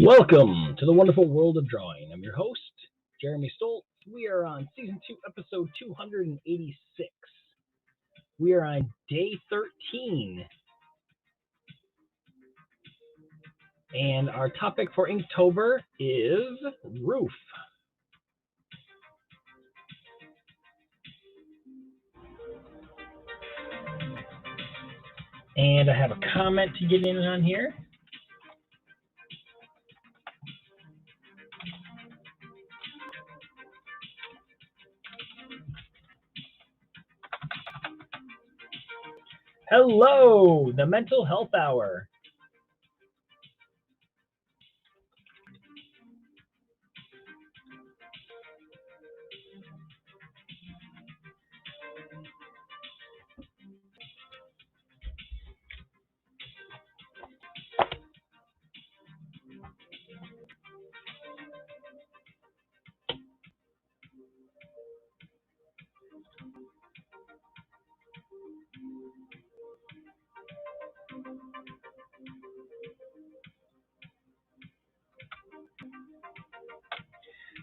Welcome to the wonderful world of drawing. I'm your host, Jeremy Stoltz. We are on season 2, episode 286. We are on day 13. And our topic for Inktober is roof. And I have a comment to get in on here. Hello, the Mental Health Hour.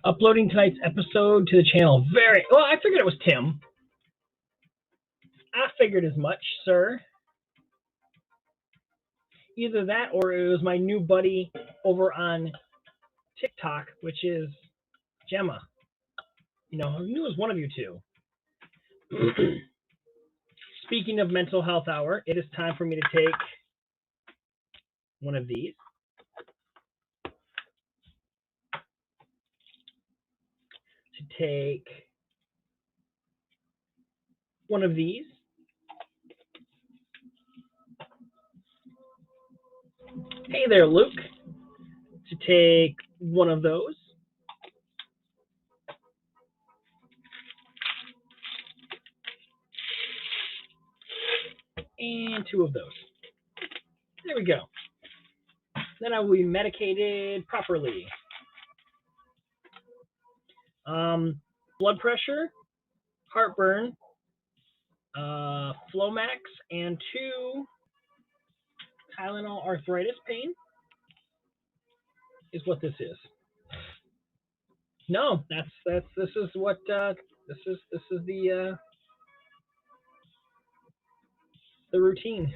Uploading tonight's episode to the channel. I figured it was Tim. I figured as much, sir. Either that or it was my new buddy over on TikTok, which is Gemma. I knew it was one of you two. Speaking of Mental Health Hour, it is time for me to take one of these. To take one of these. Hey there, Luke. To take one of those. And two of those. There we go. Then I will be medicated properly. Blood pressure, heartburn, Flomax, and 2 Tylenol arthritis pain is what this is. No, this is what this is the routine.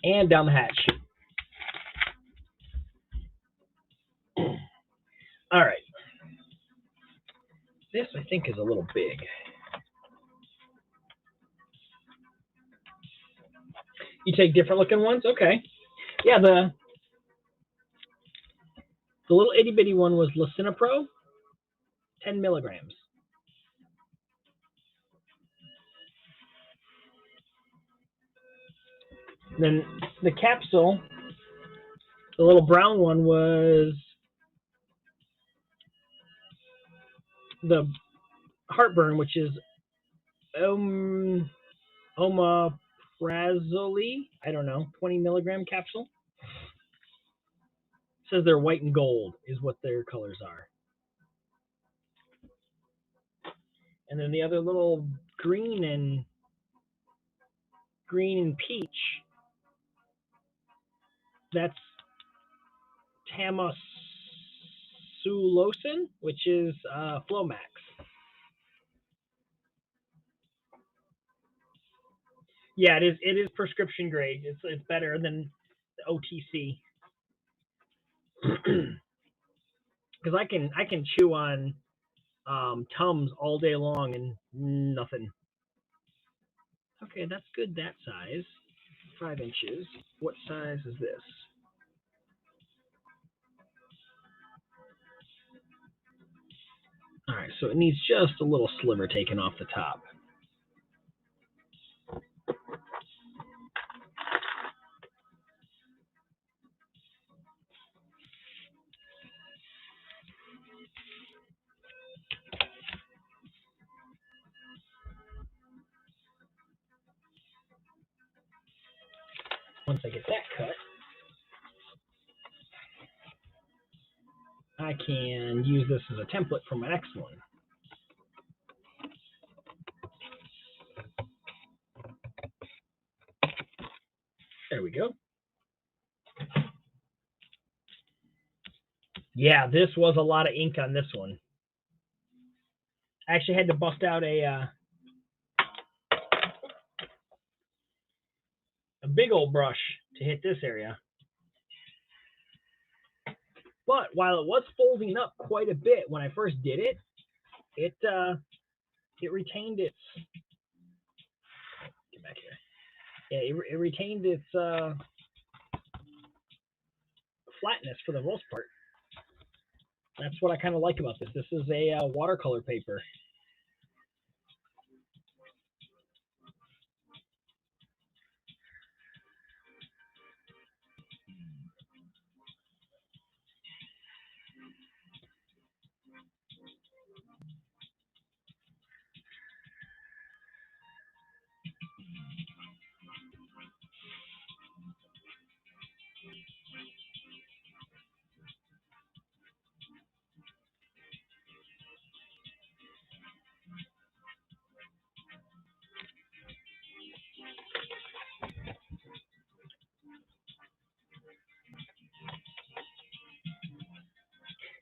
And down the hatch. All right. This, I think, is a little big. You take different looking ones? Okay. Yeah, the little itty bitty one was Lisinopril, 10 milligrams. Then the capsule, the little brown one, was the heartburn, which is omeprazole, I don't know, 20 milligram capsule. It says they're white and gold is what their colors are. And then the other little green and peach, that's tamsulosin, which is Flomax. Yeah, it is prescription grade. It's better than the OTC. Because I can chew on Tums all day long and nothing. Okay, that's good. That size, 5 inches. What size is this? All right, so it needs just a little sliver taken off the top. Once I get that cut, I can use this as a template for my next one. Yeah, this was a lot of ink on this one. I actually had to bust out a big old brush to hit this area. But while it was folding up quite a bit when I first did it, it retained its, get back here. Yeah, it retained its flatness for the most part. That's what I kind of like about this. This is a watercolor paper.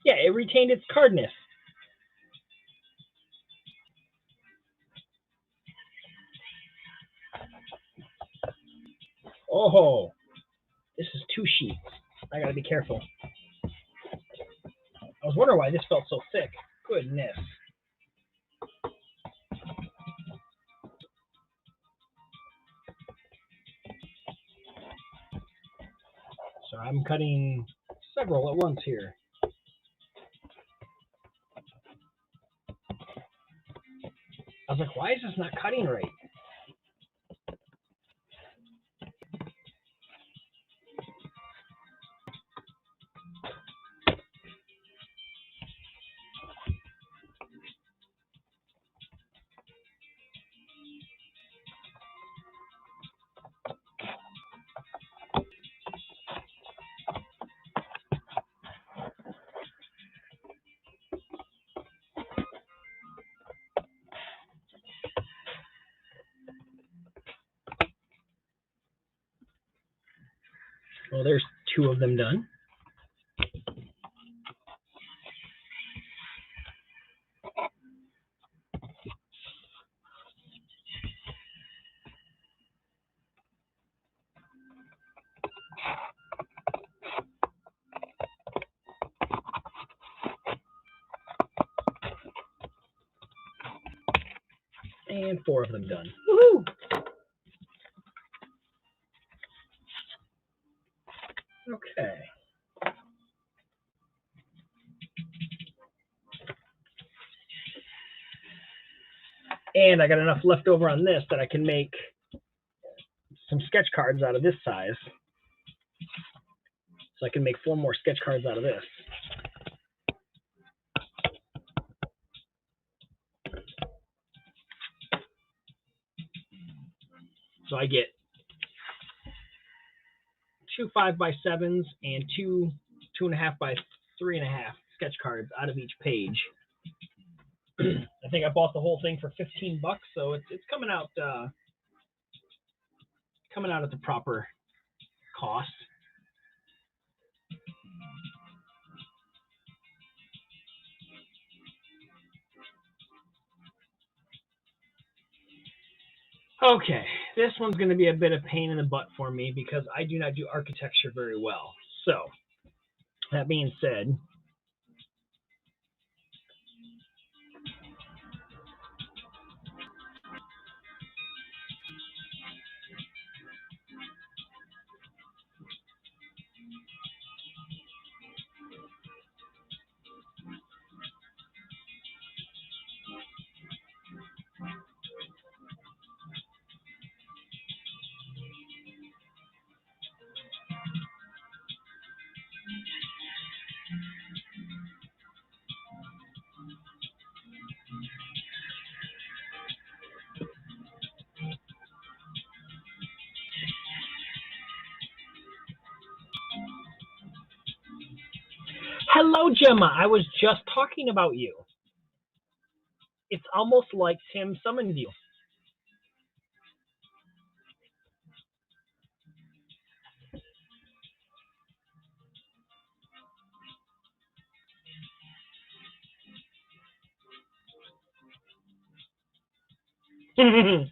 Yeah, it retained its cardness. Oh, this is 2 sheets. I gotta be careful. I was wondering why this felt so thick. Goodness. So I'm cutting several at once here. I was like, why is this not cutting right? Well, there's 2 of them done. And 4 of them done. Woohoo! Okay. And I got enough left over on this that I can make some sketch cards out of this size. So I can make 4 more sketch cards out of this. So I get 2 5x7s and 2 2.5 by 3.5 sketch cards out of each page. I think I bought the whole thing for $15, so it's coming out at the proper cost. Okay, this one's going to be a bit of pain in the butt for me because I do not do architecture very well. So, that being said, hello, Gemma. I was just talking about you. It's almost like Tim summoned you. Yeah,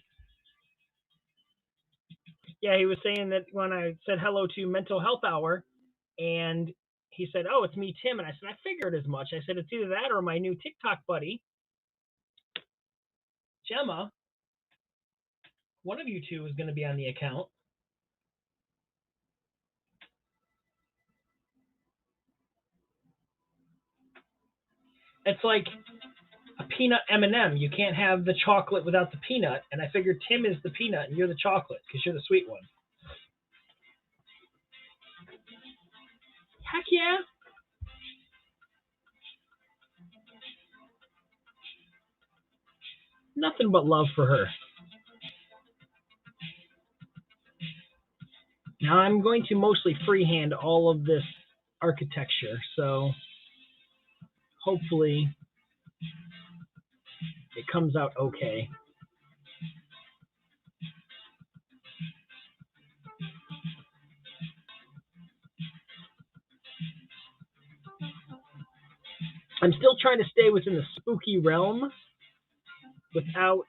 he was saying that when I said hello to Mental Health Hour, and he said, "Oh, it's me, Tim," and I said, "I figured as much." I said, "It's either that or my new TikTok buddy, Gemma. One of you two is going to be on the account." It's like a peanut M&M. You can't have the chocolate without the peanut, and I figured Tim is the peanut and you're the chocolate because you're the sweet one. Heck yeah. Nothing but love for her. Now I'm going to mostly freehand all of this architecture, so hopefully it comes out okay. I'm still trying to stay within the spooky realm without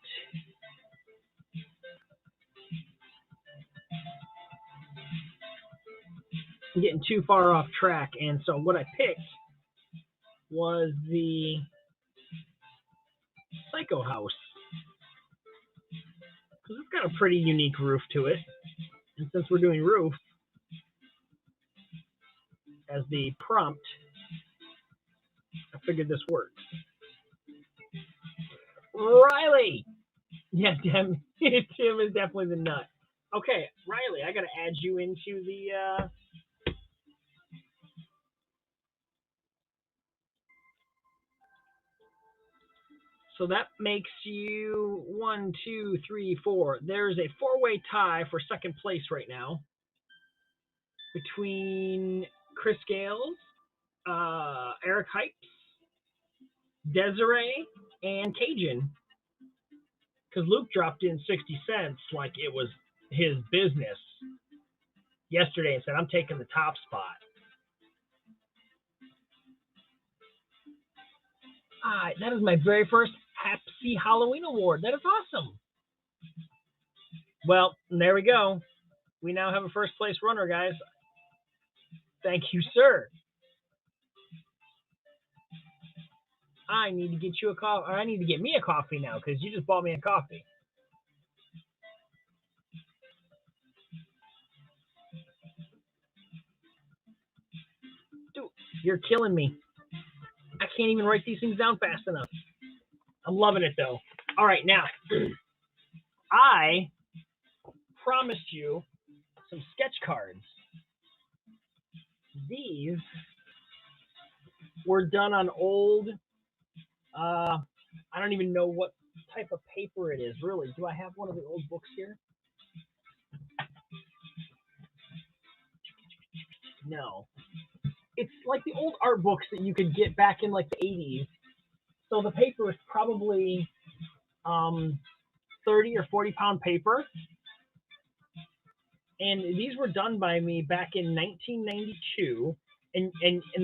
getting too far off track. And so what I picked was the Psycho House because it's got a pretty unique roof to it. And since we're doing roof as the prompt, I figured this works. Riley! Yeah, Tim is definitely the nut. Okay, Riley, I got to add you into the. So that makes you 1, 2, 3, 4. There's a four-way tie for second place right now between Chris Gales, Eric Hypes, Desiree, and Cajun. Because Luke dropped in 60 cents like it was his business yesterday and said, "I'm taking the top spot." That is my very first Happy Halloween award. That is awesome. Well, there we go. We now have a first place runner, guys. Thank you, sir. I need to get you a coffee. I need to get me a coffee now because you just bought me a coffee. Dude, you're killing me. I can't even write these things down fast enough. I'm loving it though. All right, now I promised you some sketch cards. These were done on old. I don't even know what type of paper it is. Really, do I have one of the old books here? No. It's like the old art books that you could get back in like the 80s. So the paper is probably 30 or 40 pound paper. And these were done by me back in 1992. And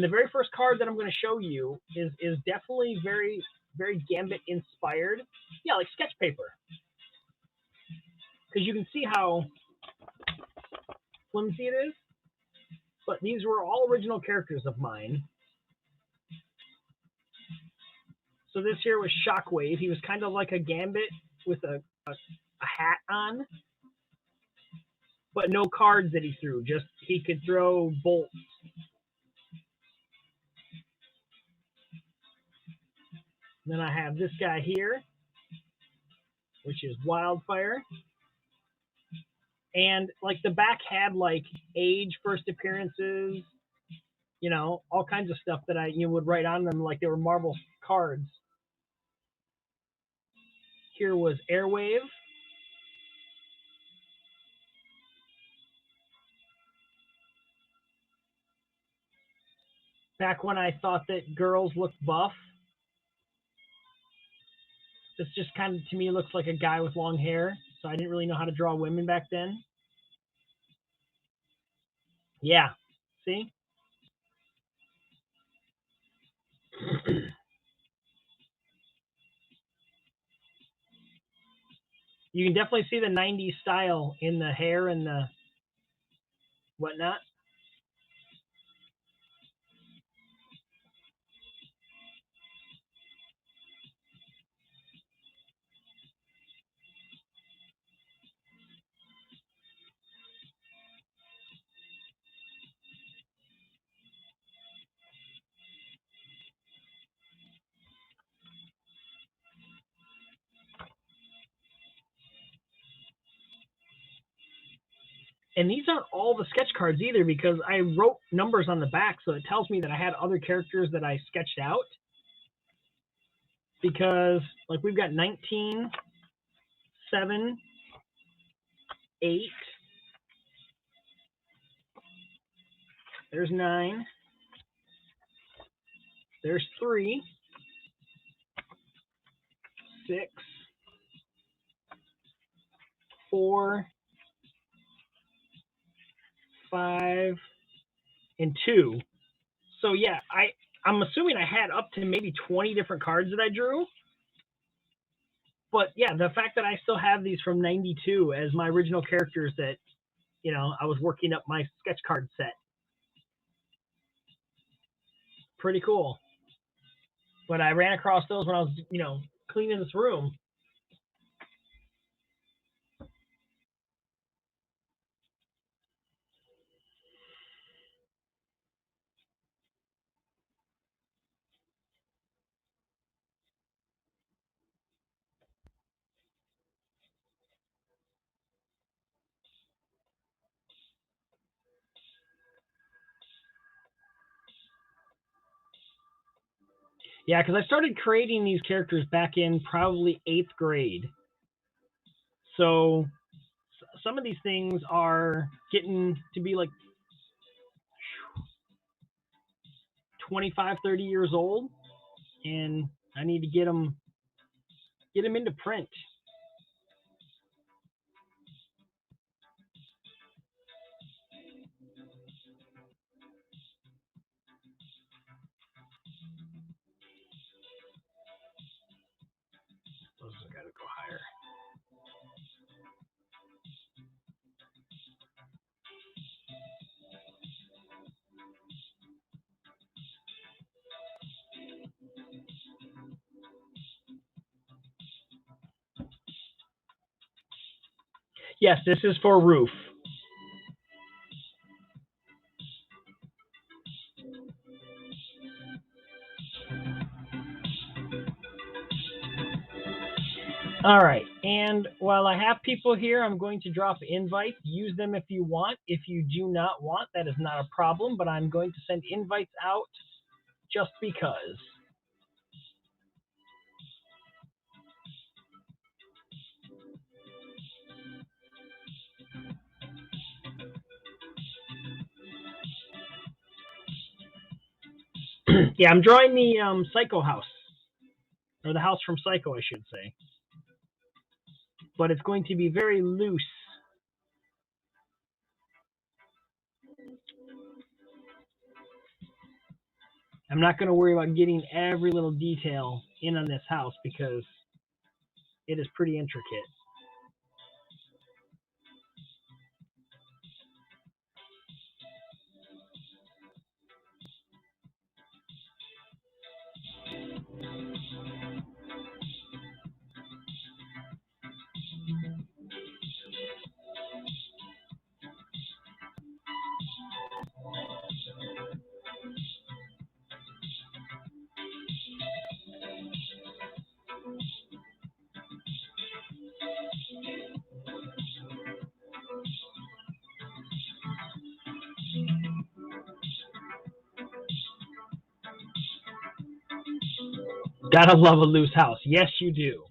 the very first card that I'm going to show you is definitely very Gambit inspired. Yeah, like sketch paper. Because you can see how flimsy it is. But these were all original characters of mine. So this here was Shockwave. He was kind of like a Gambit with a hat on, but no cards that he threw. Just he could throw bolts. Then I have this guy here, which is Wildfire. And like the back had like age, first appearances, all kinds of stuff that I would write on them like they were Marvel cards. Here was Airwave. Back when I thought that girls looked buff. This just kind of to me looks like a guy with long hair, so I didn't really know how to draw women back then. Yeah, see? You can definitely see the 90s style in the hair and the whatnot. And these aren't all the sketch cards either because I wrote numbers on the back, so it tells me that I had other characters that I sketched out. Because like we've got 19, 7, 8. There's 9. There's 3, 6, 4, 5, and 2. So yeah, I'm assuming I had up to maybe 20 different cards that I drew. But yeah, the fact that I still have these from 92 as my original characters that, I was working up my sketch card set. Pretty cool. But I ran across those when I was, cleaning this room. Yeah, because I started creating these characters back in probably 8th grade. So some of these things are getting to be like 25, 30 years old, and I need to get them into print. Those have got to go higher. Yes, this is for roof. All right, and while I have people here, I'm going to drop invites. Use them if you want. If you do not want, that is not a problem, but I'm going to send invites out just because. Yeah, I'm drawing the Psycho house, or the house from Psycho, I should say. But it's going to be very loose. I'm not going to worry about getting every little detail in on this house because it is pretty intricate. Gotta love a loose house. Yes, you do.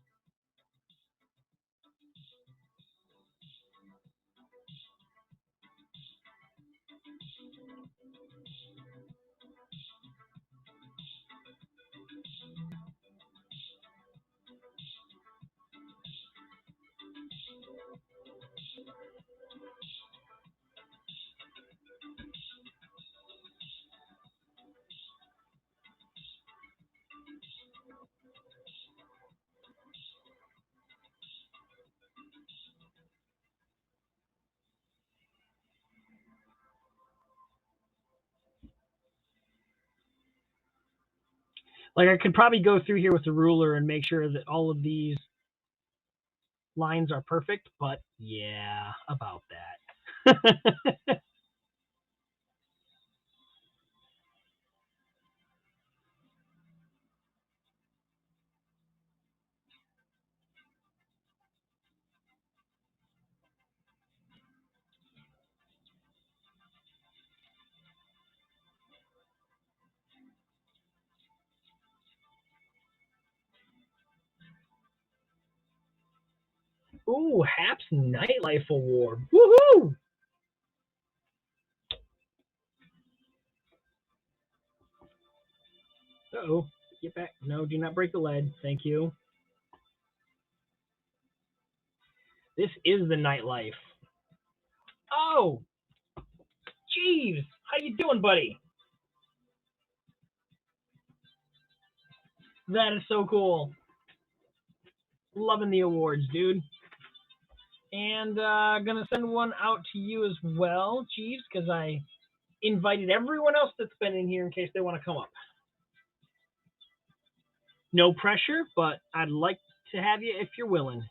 Like I could probably go through here with a ruler and make sure that all of these lines are perfect, but yeah, about that. Ooh, Hap's Nightlife Award. Woohoo! Uh-oh. Get back. No, do not break the lead. Thank you. This is the nightlife. Oh, Jeeves. How you doing, buddy? That is so cool. Loving the awards, dude. And gonna send one out to you as well, Jeeves, because I invited everyone else that's been in here in case they want to come up. No pressure, but I'd like to have you if you're willing.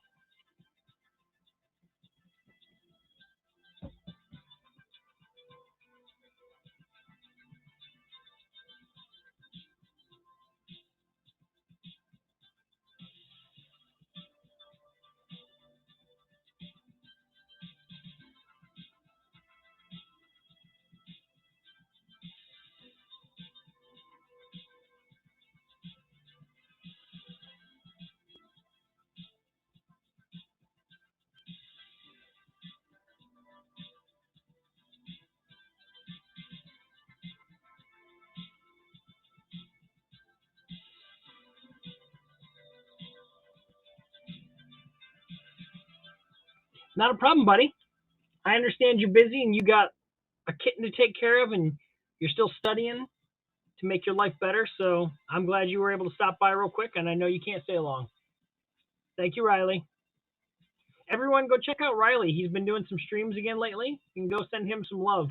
Not a problem, buddy. I understand you're busy and you got a kitten to take care of and you're still studying to make your life better. So I'm glad you were able to stop by real quick, and I know you can't stay long. Thank you, Riley. Everyone, go check out Riley. He's been doing some streams again lately. You can go send him some love.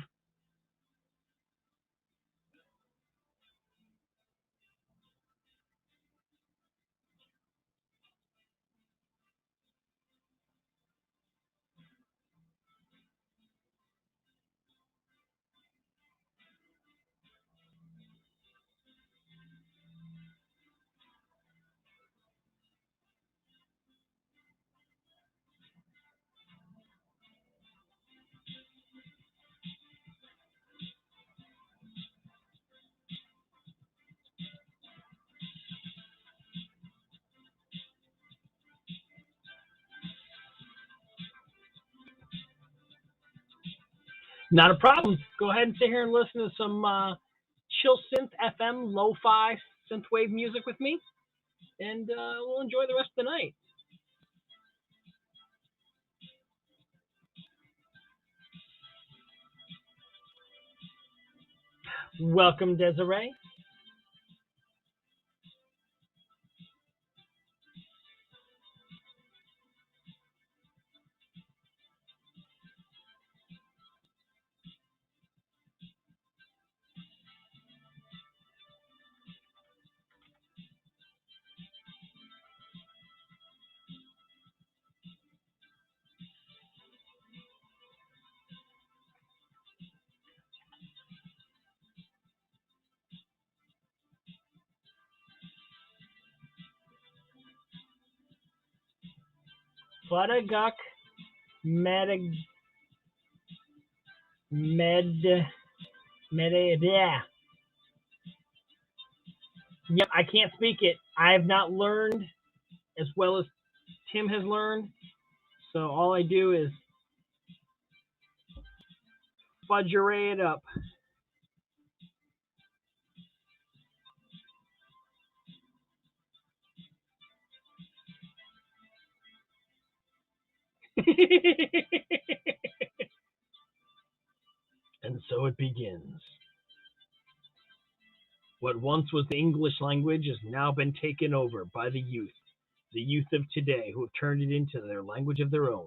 Not a problem. Go ahead and sit here and listen to some chill synth FM lo-fi synthwave music with me, and we'll enjoy the rest of the night. Welcome, Desiree. Fladaguk Med Med yeah. Yep, I can't speak it. I have not learned as well as Tim has learned. So all I do is fudgerate it up. And so it begins. What once was the English language has now been taken over by the youth of today who have turned it into their language of their own.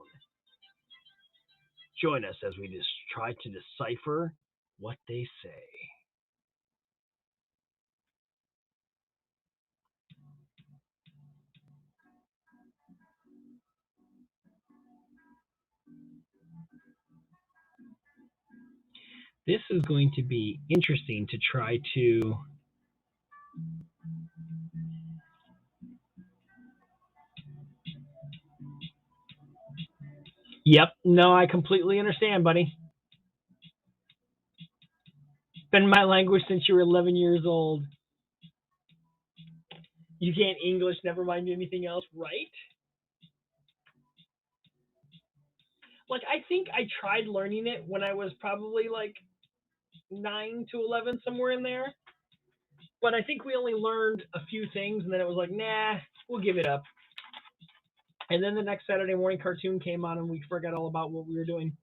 Join us as we just try to decipher what they say. This is going to be interesting to try to. Yep. No, I completely understand, buddy. Been my language since you were 11 years old. You can't English, never mind anything else, right? Like, I think I tried learning it when I was probably like 9 to 11, somewhere in there. But I think we only learned a few things, and then it was like, nah, we'll give it up. And then the next Saturday morning cartoon came on, and we forgot all about what we were doing.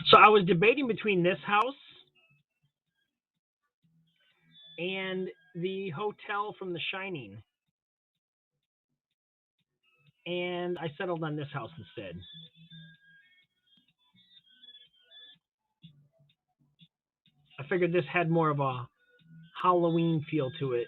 So I was debating between this house and the hotel from The Shining, and I settled on this house instead. I figured this had more of a Halloween feel to it.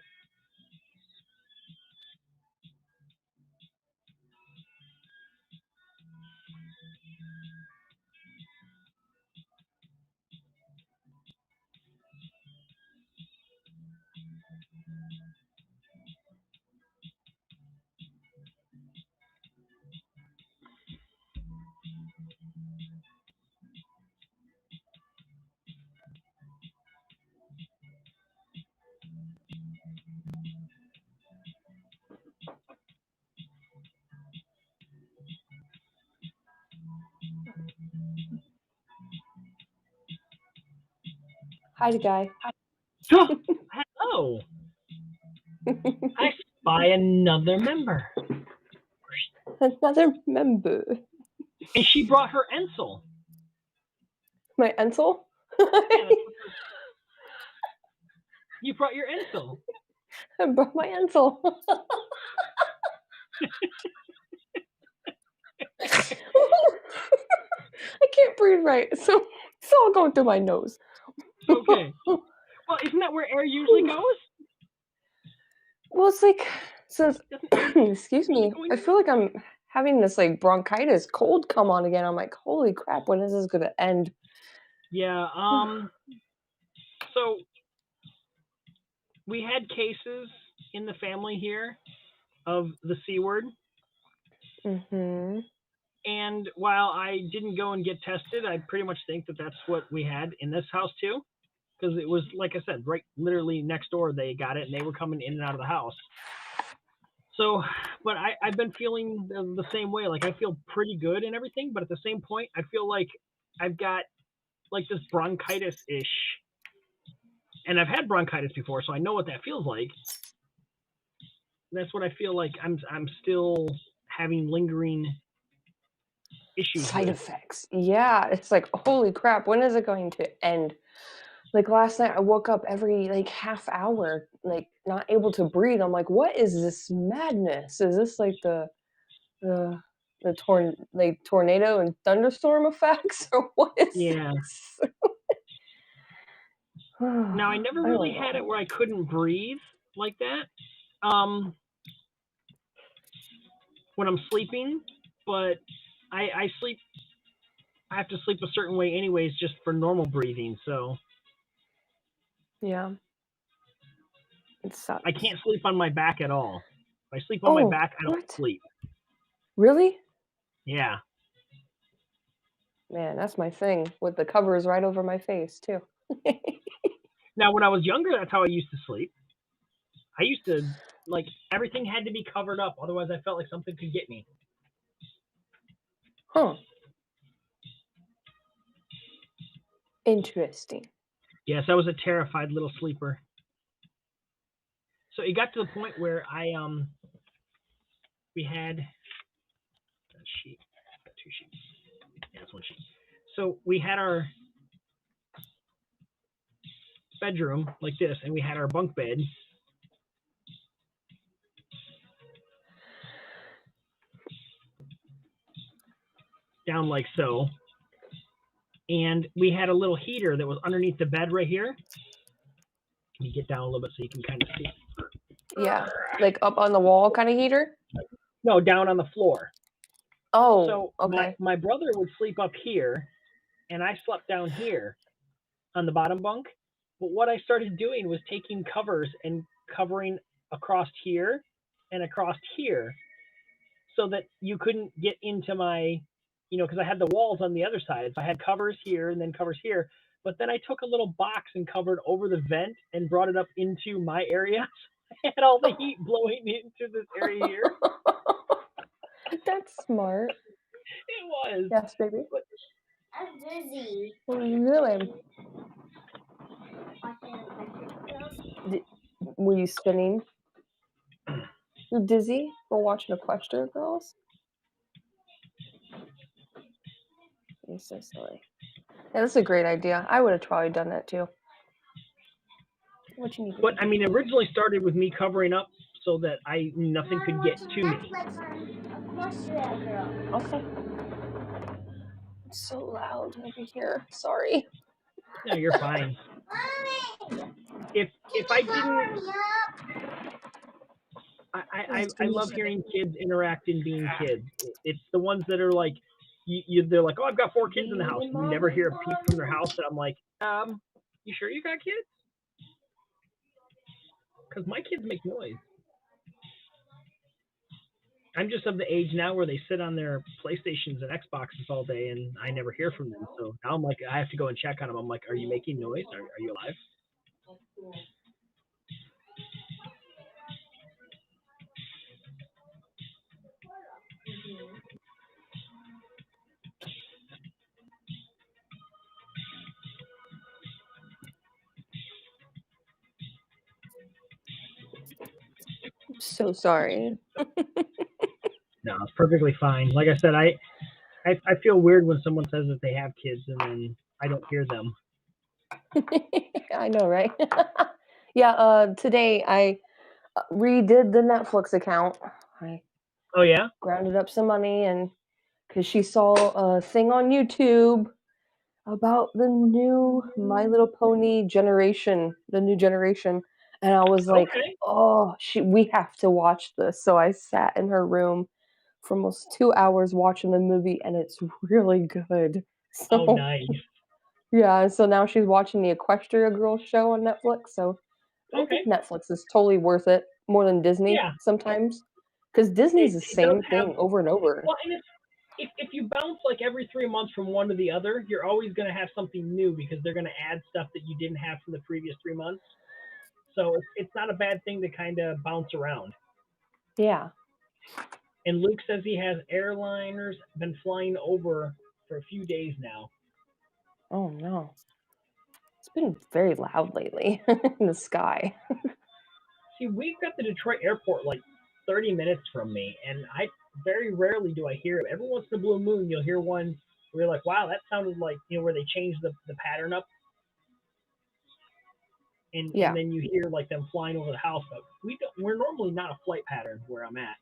Hi, guy. Hello. I spy another member. Another member. And she brought her Ensel. My Ensel? Yeah, you brought your Ensel. I brought my Ensel. I can't breathe right, so it's all going through my nose. Okay. Well, isn't that where air usually goes? Well, it's like, since, Doesn't air excuse me, going I feel like I'm having this like bronchitis cold come on again. I'm like, holy crap, when is this gonna end? Yeah. So we had cases in the family here of the C word. Mm-hmm. And while I didn't go and get tested, I pretty much think that that's what we had in this house too. Because it was, like I said, right literally next door they got it and they were coming in and out of the house. So, but I've been feeling the same way. Like, I feel pretty good and everything, but at the same point, I feel like I've got like this bronchitis ish. And I've had bronchitis before, so I know what that feels like. That's what I feel like I'm still having lingering issues Side with. effects. Yeah, it's like, holy crap, when is it going to end? Like last night, I woke up every like half hour, like not able to breathe. I'm like, what is this madness? Is this like the tornado and thunderstorm effects, or what is Yeah. this? Now, I never I really don't had know. it where I couldn't breathe like that when I'm sleeping, but I sleep. I have to sleep a certain way, anyways, just for normal breathing. So Yeah, it sucks. I can't sleep on my back at all. If I sleep on my Oh, back, I don't what? sleep. Really? Yeah. Man, that's my thing. With the covers right over my face too. Now, when I was younger, that's how I used to sleep. I used to, like, everything had to be covered up, otherwise I felt like something could get me. Huh. Interesting. Yes, I was a terrified little sleeper. So it got to the point where we had a sheet, got two sheets. Yeah, it's one sheet. So we had our bedroom like this, and we had our bunk bed down like so, and we had a little heater that was underneath the bed right here. Let me get down a little bit so you can kind of see. Yeah, like up on the wall kind of heater. No, down on the floor. Oh, So okay. my brother would sleep up here, and I slept down here on the bottom bunk. But what I started doing was taking covers and covering across here and across here, so that you couldn't get into my, because I had the walls on the other side. So I had covers here and then covers here. But then I took a little box and covered over the vent and brought it up into my area. I had all the heat blowing into this area here. That's smart. It was. Yes, baby. But I'm dizzy. What are you doing? Were you spinning? You're dizzy for watching Equestria Girls? You're so silly. Yeah, that's a great idea. I would have probably done that too. What you need? But I mean, it originally started with me covering up so that nothing could get to me. Okay. It's so loud over here. Sorry. No, you're fine. If I didn't, I love hearing kids interact and being kids. It's the ones that are like, they're like, oh, I've got 4 kids in the house. You never hear a peep from their house, and I'm like, you sure you got kids? Because my kids make noise. I'm just of the age now where they sit on their PlayStations and Xboxes all day, and I never hear from them. So now I'm like, I have to go and check on them. I'm like, are you making noise? Are you alive? I'm so sorry. No, it's perfectly fine. Like I said, I feel weird when someone says that they have kids and then I don't hear them. I know, right? Yeah, today I redid the Netflix account. Oh, yeah? Grounded up some money, and because she saw a thing on YouTube about the new My Little Pony generation, the new generation, and I was like, Okay. oh, we have to watch this. So I sat in her room for almost 2 hours watching the movie, and it's really good. Oh, So nice. yeah, so now she's watching the Equestria Girls show on Netflix. So I Okay. think Netflix is totally worth it, more than Disney Yeah. sometimes, because Disney's the It does same have, thing over and over. well, and if you bounce like every 3 months from one to the other, you're always going to have something new because they're going to add stuff that you didn't have from the previous 3 months. So it's not a bad thing to kind of bounce around. Yeah. And Luke says he has airliners been flying over for a few days now. Oh no. It's been very loud lately in the sky. See, we've got the Detroit airport like 30 minutes from me, and I very rarely do I hear it. Every once in a blue moon, you'll hear one where you're like, wow, that sounded like, where they changed the pattern up. And, Yeah. and then you hear like them flying over the house, but we're normally not a flight pattern where I'm at.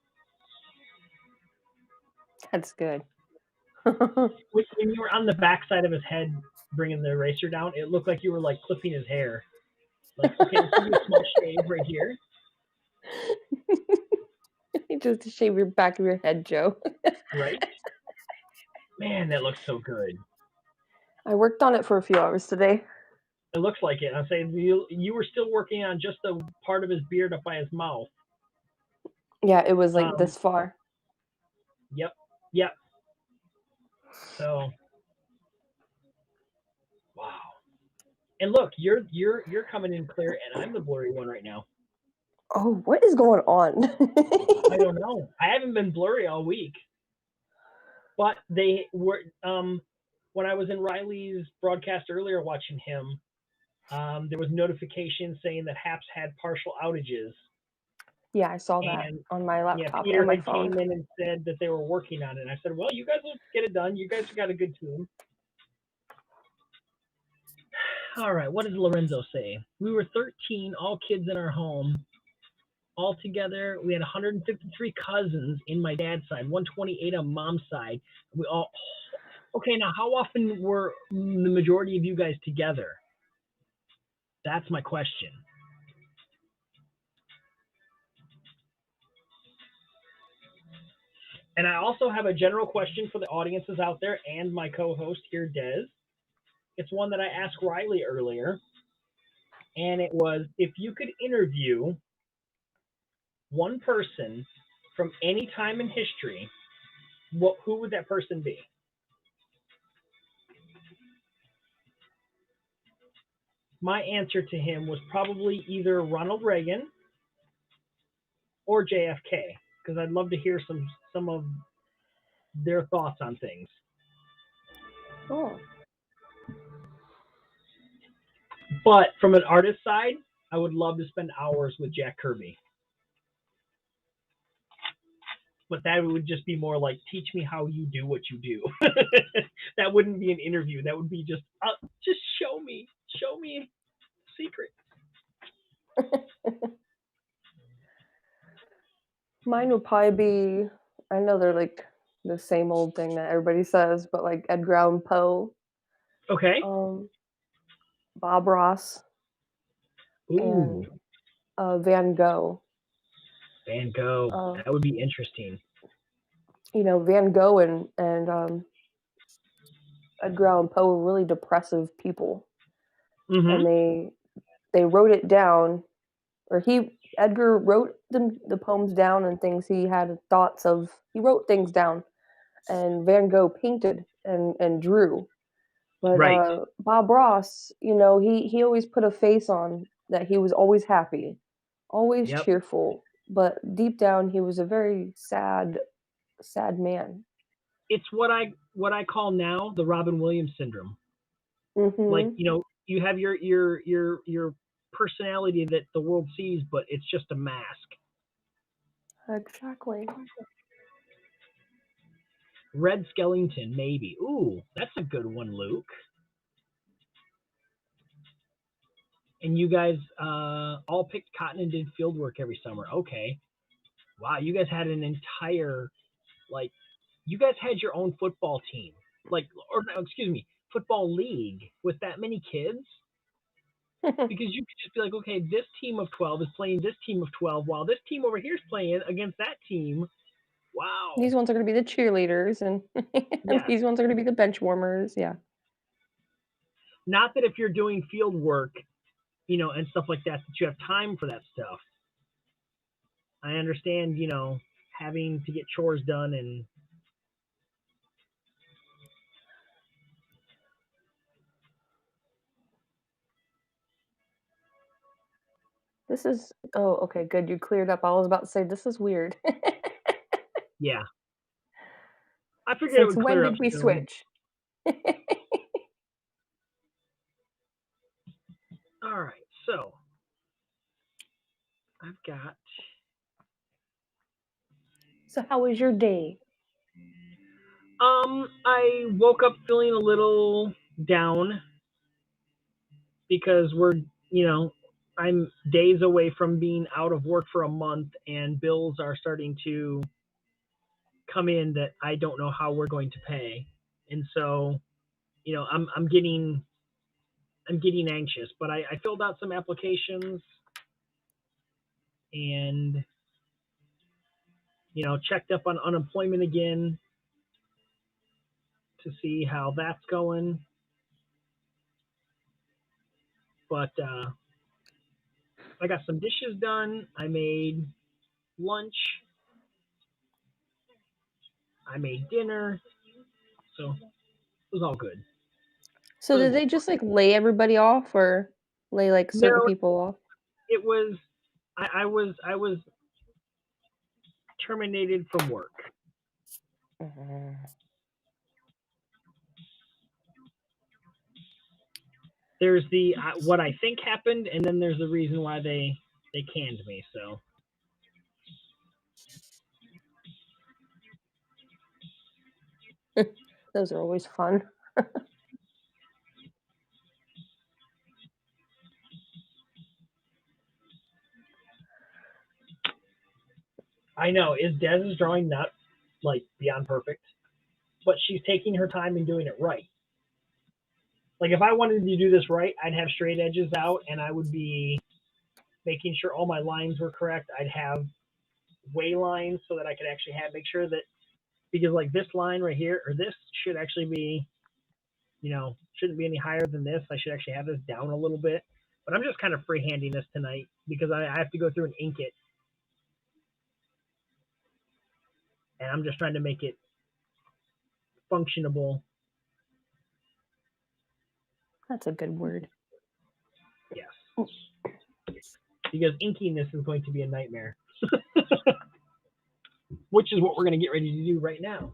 That's good. When you were on the backside of his head bringing the eraser down, it looked like you were like clipping his hair. Like, okay, let's do a small shave right here. Just to shave your back of your head, Joe. Right? Man, that looks so good. I worked on it for a few hours today. It looks like it. I'm saying you were still working on just the part of his beard up by his mouth. Yeah, it was like this far. Yep. So, wow. And look, you're coming in clear, and I'm the blurry one right now. Oh, what is going on? I don't know. I haven't been blurry all week, but they were. When I was in Riley's broadcast earlier watching him, there was notification saying that Haps had partial outages. Yeah, I saw that And on my yeah, laptop Peter and my had phone. came in and said that they were working on it. And I said, well, you guys will get it done. You guys have got a good team. All right, what does Lorenzo say? We were 13, all kids in our home. Altogether, we had 153 cousins in my dad's side, 128 on mom's side. We all okay. Now, how often were the majority of you guys together? That's my question. And I also have a general question for the audiences out there and my co-host here, Des. It's one that I asked Riley earlier, and it was if you could interview one person from any time in history, who would that person be? My answer to him was probably either Ronald Reagan or JFK, because I'd love to hear some of their thoughts on things. Oh, But from an artist side, I would love to spend hours with Jack Kirby. But that would just be more like, teach me how you do what you do. That wouldn't be an interview. That would be just show me secret. mine would probably be, I know they're like the same old thing that everybody says, but like Edgar Allan Poe, Okay. Bob Ross, Ooh, and Van Gogh. Van Gogh. That would be interesting. You know, Van Gogh and Edgar Allan Poe were really depressive people, and they wrote it down, or Edgar wrote the poems down and things he had thoughts of. He wrote things down, and Van Gogh painted and drew. But Right. Bob Ross, you know, he always put a face on that he was always happy, always Yep. cheerful, but deep down he was a very sad man. It's what I call now the Robin Williams syndrome. Like, Mm-hmm. you have your personality that the world sees, but it's just a mask. Exactly. Red Skellington, maybe. Ooh, that's a good one, Luke. And you guys all picked cotton and did field work every summer. Okay. Wow, you guys had an entire, like, you guys had your own football team. Like, or no, excuse me, football league with that many kids. Because you could just be like, okay, this team of 12 is playing this team of 12, while this team over here is playing against that team. Wow. These ones are going to be the cheerleaders, and Yeah. these ones are going to be the bench warmers. Yeah. Not that if you're doing field work, and stuff like that you have time for that stuff. I understand, having to get chores done and This is, oh, okay, good. You cleared up. I was about to say, this is weird. yeah. I figured it Since would when clear up did we soon. switch? All right, so I've got. So, how was your day? I woke up feeling a little down because I'm days away from being out of work for a month, and bills are starting to come in that I don't know how we're going to pay, and so, I'm getting anxious. But I filled out some applications and checked up on unemployment again to see how that's going. But I got some dishes done. I made lunch. I made dinner. So it was all good. So, did they just like lay everybody off, or lay like certain No, people off? it was I was terminated from work. There's what I think happened, and then there's the reason why they canned me. So Those are always fun. I know. Is Dez's drawing not like beyond perfect? But she's taking her time and doing it right. Like if I wanted to do this right, I'd have straight edges out and I would be making sure all my lines were correct. I'd have way lines so that I could actually make sure that, because like this line right here, or this should actually be, shouldn't be any higher than this. I should actually have this down a little bit. But I'm just kind of freehanding this tonight because I have to go through and ink it. And I'm just trying to make it functionable. That's a good word. Yes. Because inking this is going to be a nightmare. Which is what we're going to get ready to do right now.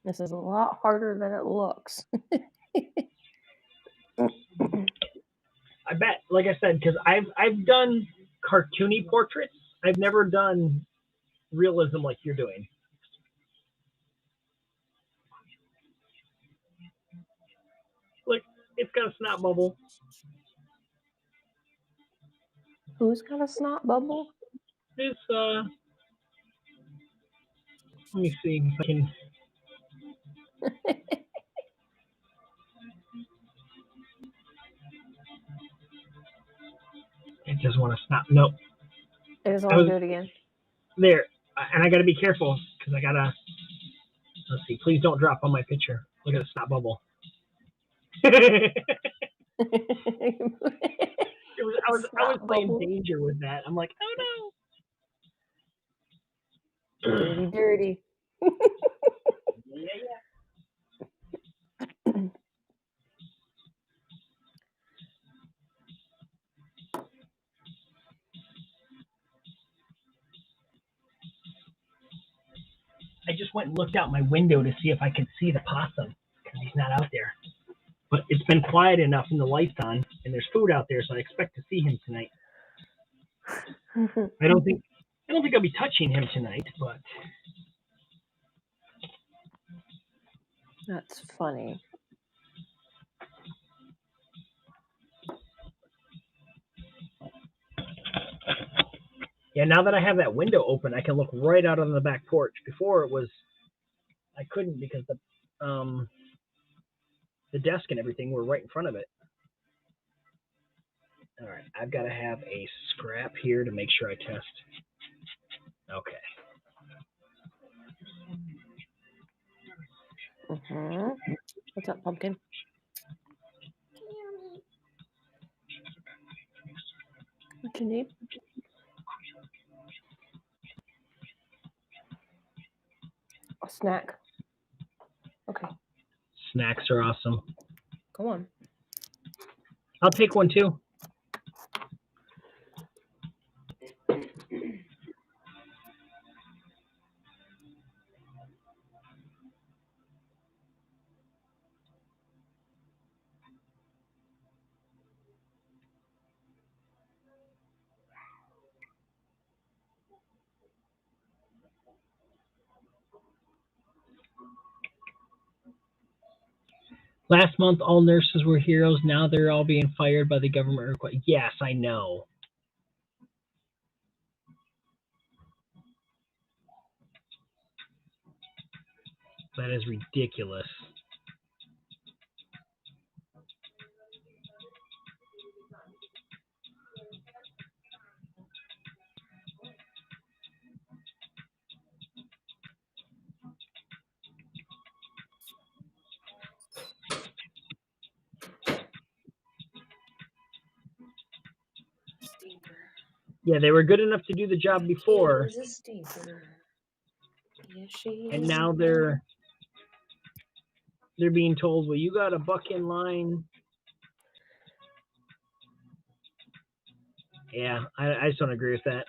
This is a lot harder than it looks. I bet, like I said, because I've done cartoony portraits. I've never done realism like you're doing. Look, it's got a snot bubble. Who's got a snot bubble? This, let me see if I can. It doesn't want to snap. Nope. It doesn't want to do it again. There. And I got to be careful because I got to. Let's see. Please don't drop on my picture. Look at the snot bubble. I was playing danger with that. I'm like, oh no. Dirty, dirty. Yeah. I just went and looked out my window to see if I could see the possum because he's not out there. But it's been quiet enough and the light's on and there's food out there, so I expect to see him tonight. I don't think I'll be touching him tonight, but that's funny. Yeah, now that I have that window open, I can look right out on the back porch. Before I couldn't because the desk and everything were right in front of it. All right, I've got to have a scrap here to make sure I test. Okay. What's up, pumpkin? What you need? A snack. Okay. Snacks are awesome. Come on. I'll take one too. Last month, all nurses were heroes. Now they're all being fired by the government. Yes, I know. That is ridiculous. Yeah, they were good enough to do the job before. And now they're being told, well, you got to buck in line. Yeah, I just don't agree with that.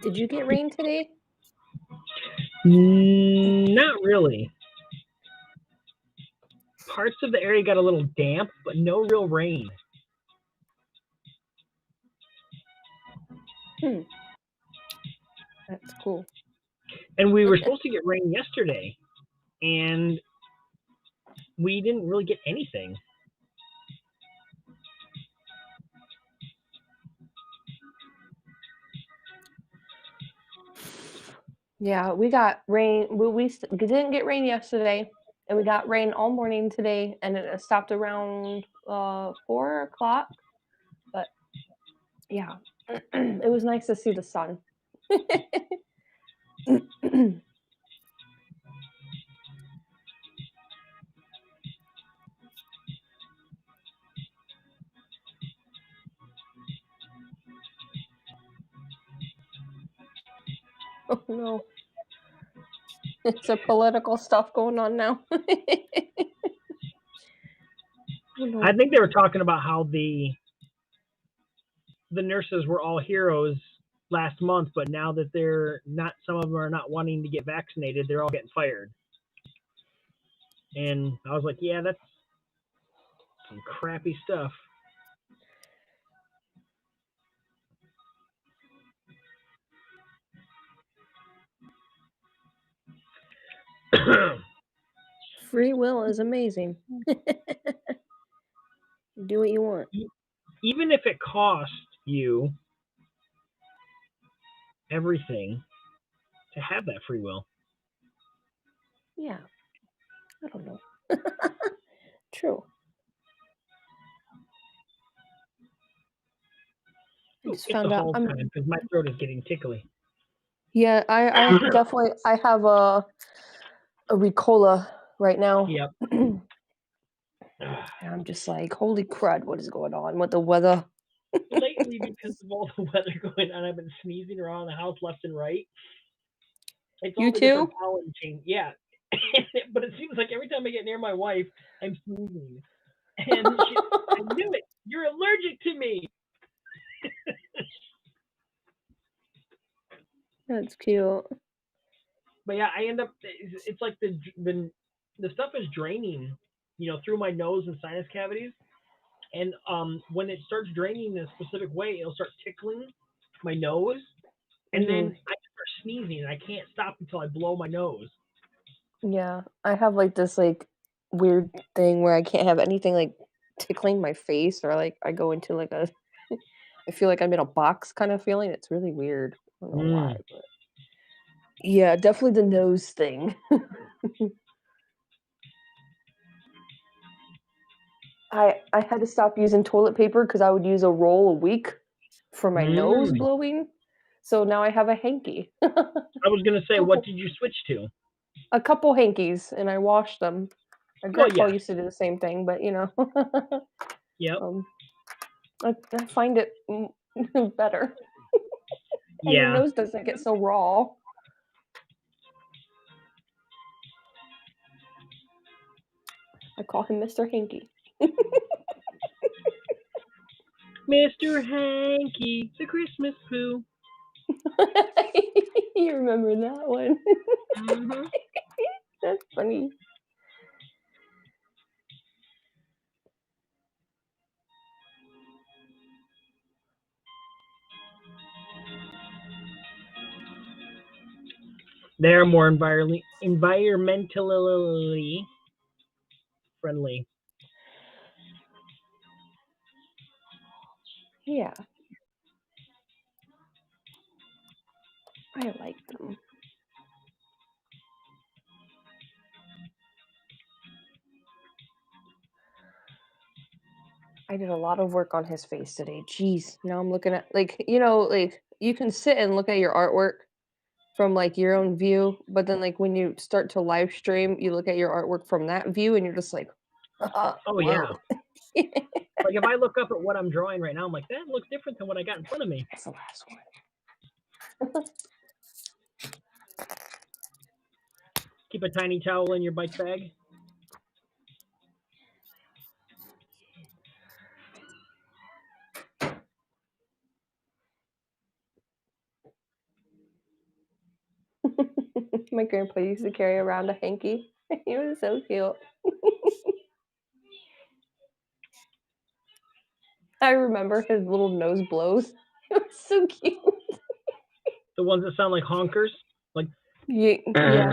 Did you get rain today? Not really. Parts of the area got a little damp, but no real rain. That's cool. And we were supposed to get rain yesterday, and we didn't really get anything. Yeah, we got rain. We didn't get rain yesterday, and we got rain all morning today, and it stopped around 4 o'clock. But yeah, it was nice to see the sun. Oh no. It's a political stuff going on now. Oh, no. I think they were talking about how the nurses were all heroes last month, but now that they're not, some of them are not wanting to get vaccinated, they're all getting fired. And I was like, yeah, that's some crappy stuff. Free will is amazing. Do what you want. Even if it costs you everything to have that free will. Yeah. I don't know. True. I just It's found a out. whole time because my throat is getting tickly. Yeah, I definitely I have a Ricola right now. Yep. And I'm just like, holy crud, what is going on with the weather? Lately, because of all the weather going on, I've been sneezing around the house left and right. It's all You the different too? pollen change. Yeah. But it seems like every time I get near my wife, I'm sneezing. And I knew it. You're allergic to me. That's cute. But yeah, I end up. It's like the stuff is draining, through my nose and sinus cavities. And when it starts draining in a specific way, it'll start tickling my nose, and then I start sneezing, and I can't stop until I blow my nose. Yeah, I have like this like weird thing where I can't have anything like tickling my face, or like I go into like a I feel like I'm in a box kind of feeling. It's really weird. I don't know why, but yeah, definitely the nose thing. I had to stop using toilet paper because I would use a roll a week for my nose blowing. So now I have a hanky. I was gonna say, what did you switch to? A couple hankies, and I wash them. My grandpa used to do the same thing, but Yep. I find it better. And your nose doesn't get so raw. I call him Mr. Hanky. Mr. Hanky, the Christmas poo. You remember that one? Mm-hmm. That's funny. They're more environmentally friendly. Yeah. I like them. I did a lot of work on his face today. Jeez, now I'm looking at like you can sit and look at your artwork from like your own view, but then like when you start to live stream, you look at your artwork from that view, and you're just like, Oh yeah. whoa. Like if I look up at what I'm drawing right now, I'm like, that looks different than what I got in front of me. That's the last one. Keep a tiny towel in your bike bag. My grandpa used to carry around a hanky. He was so cute. I remember his little nose blows. It was so cute. The ones that sound like honkers. Like Yeah.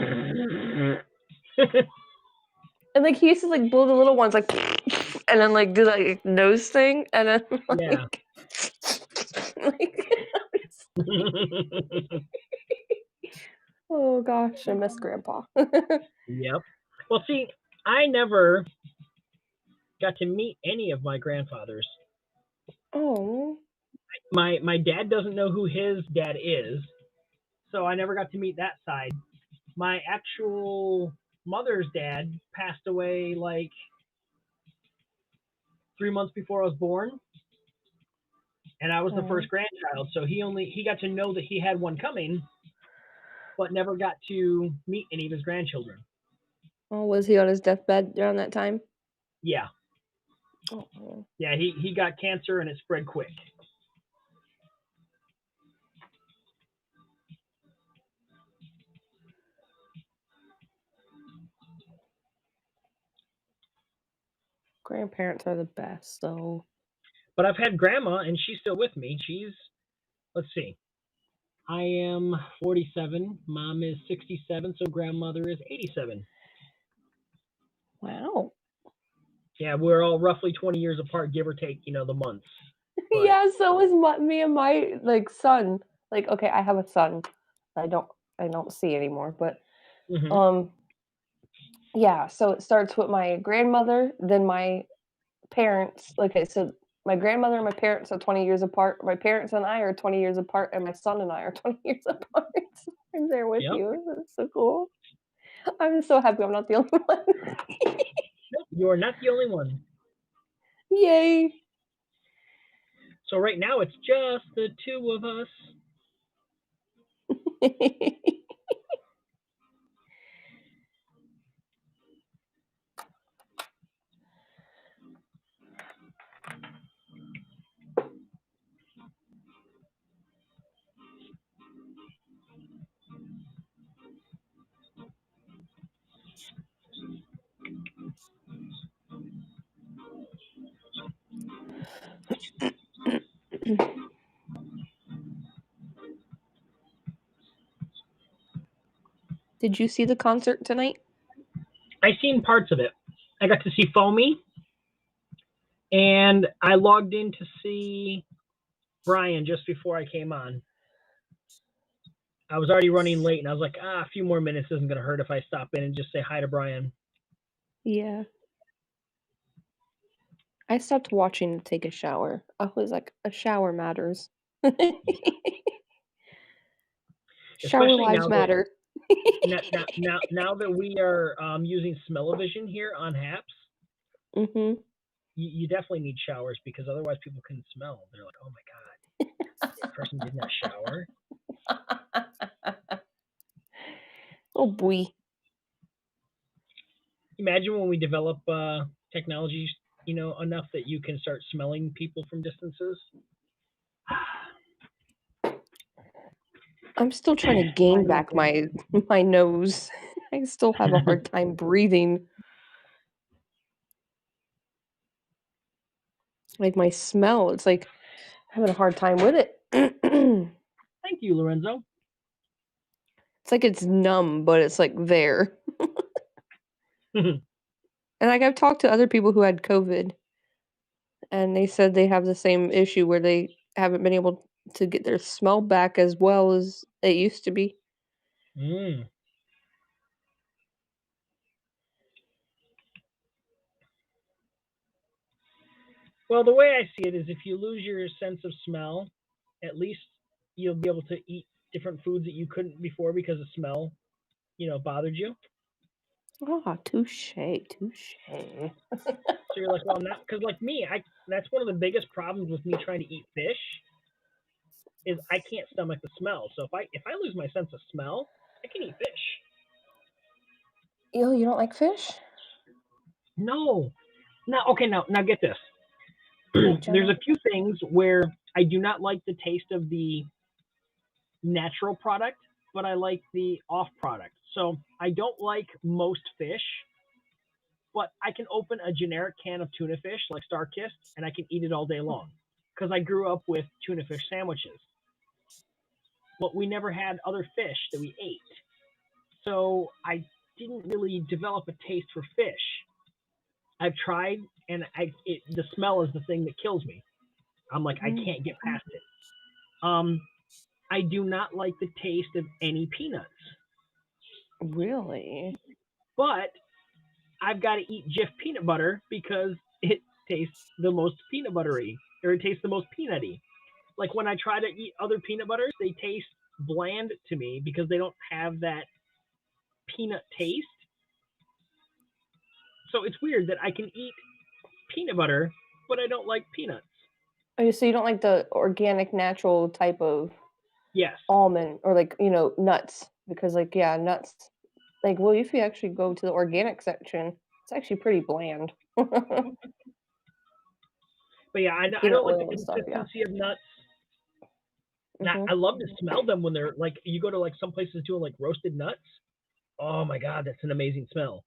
And like he used to like blow the little ones like and then like do that like, nose thing and then like, yeah. like oh gosh, I miss grandpa. Yep. Well, see, I never got to meet any of my grandfathers. Oh. My dad doesn't know who his dad is, so I never got to meet that side. My actual mother's dad passed away like 3 months before I was born, and I was the first grandchild, so he got to know that he had one coming, but never got to meet any of his grandchildren. Oh, was he on his deathbed around that time? Yeah. Oh. Yeah, he got cancer and it spread quick. Grandparents are the best, though. But I've had grandma, and she's still with me. Let's see. I am 47. Mom is 67, so grandmother is 87. Wow. Yeah, we're all roughly 20 years apart, give or take, the months. But Yeah, so is me and my like son. Like, okay, I have a son. I don't see anymore, but mhm. yeah, so it starts with my grandmother, then my parents. Okay, so my grandmother and my parents are 20 years apart. My parents and I are 20 years apart, and my son and I are 20 years apart. I'm there with Yep. you. That's so cool. I'm so happy I'm not the only one. Nope, you're not the only one. Yay. So right now it's just the two of us. Did you see the concert tonight? I seen parts of it. I got to see Foamy, and I logged in to see Brian just before I came on. I was already running late, and I was like, a few more minutes isn't going to hurt if I stop in and just say hi to Brian. Yeah. I stopped watching to take a shower. I was like, a shower matters. Shower Especially lives matter. now that we are using smell-o-vision here on HAPS, Mhm. you definitely need showers because otherwise people can smell. They're like, oh my God, this person did not shower. Oh boy. Imagine when we develop technologies, enough that you can start smelling people from distances. I'm still trying to gain back my nose. I still have a hard time breathing. Like my smell, it's like having a hard time with it. Thank you, Lorenzo. It's like it's numb, but it's like there. And like I've talked to other people who had COVID, and they said they have the same issue where they haven't been able to get their smell back as well as it used to be. Mm. Well, the way I see it is if you lose your sense of smell, at least you'll be able to eat different foods that you couldn't before because the smell, bothered you. Ah, touche, touche. So you're like, well, not because like me, that's one of the biggest problems with me trying to eat fish is I can't stomach the smell. So if I lose my sense of smell, I can eat fish. You don't like fish? No, okay. Now get this. Like There's Jenna? a few things where I do not like the taste of the natural product, but I like the off product. So I don't like most fish, but I can open a generic can of tuna fish like Starkist and I can eat it all day long because I grew up with tuna fish sandwiches. But we never had other fish that we ate. So I didn't really develop a taste for fish. I've tried, and the smell is the thing that kills me. I'm like, I can't get past it. I do not like the taste of any peanuts, Really? but I've got to eat Jif peanut butter because it tastes the most peanut buttery, or it tastes the most peanutty. Like when I try to eat other peanut butters, they taste bland to me because they don't have that peanut taste. So it's weird that I can eat peanut butter, but I don't like peanuts. Oh, so you don't like the organic, natural type of Yes. almond or nuts? Because nuts. Like, well, if you actually go to the organic section, it's actually pretty bland. But yeah, I Peanut don't like the oil and stuff, yeah. consistency of nuts. Mhm. I love to smell them when they're like, you go to like some places doing like roasted nuts. Oh my God, that's an amazing smell.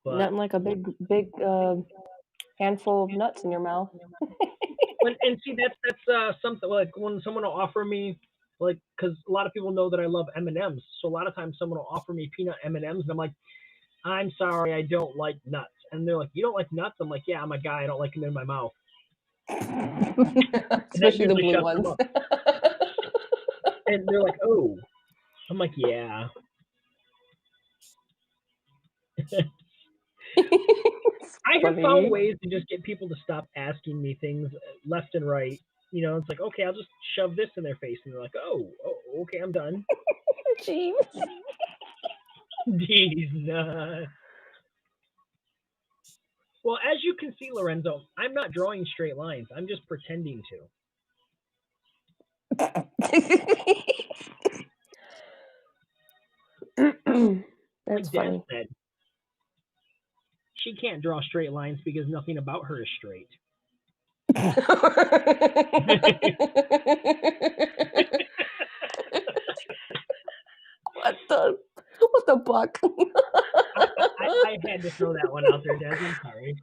But Nothing like a big handful of nuts in your mouth. and see that's something like when someone will offer me like because a lot of people know that I love M&Ms, so a lot of times someone will offer me peanut M&Ms, and I'm like, I'm sorry, I don't like nuts. And they're like, you don't like nuts? I'm like, yeah, I'm a guy, I don't like them in my mouth. Especially the blue shuts them ones. up. And they're like, oh. I'm like, yeah. I have found ways to just get people to stop asking me things left and right. It's like, okay, I'll just shove this in their face. And they're like, oh okay, I'm done. Jeez. These nuts. Well, as you can see, Lorenzo, I'm not drawing straight lines. I'm just pretending to. That's like funny. Dad said, she can't draw straight lines because nothing about her is straight. What the buck? I had to throw that one out there, Des. I'm sorry.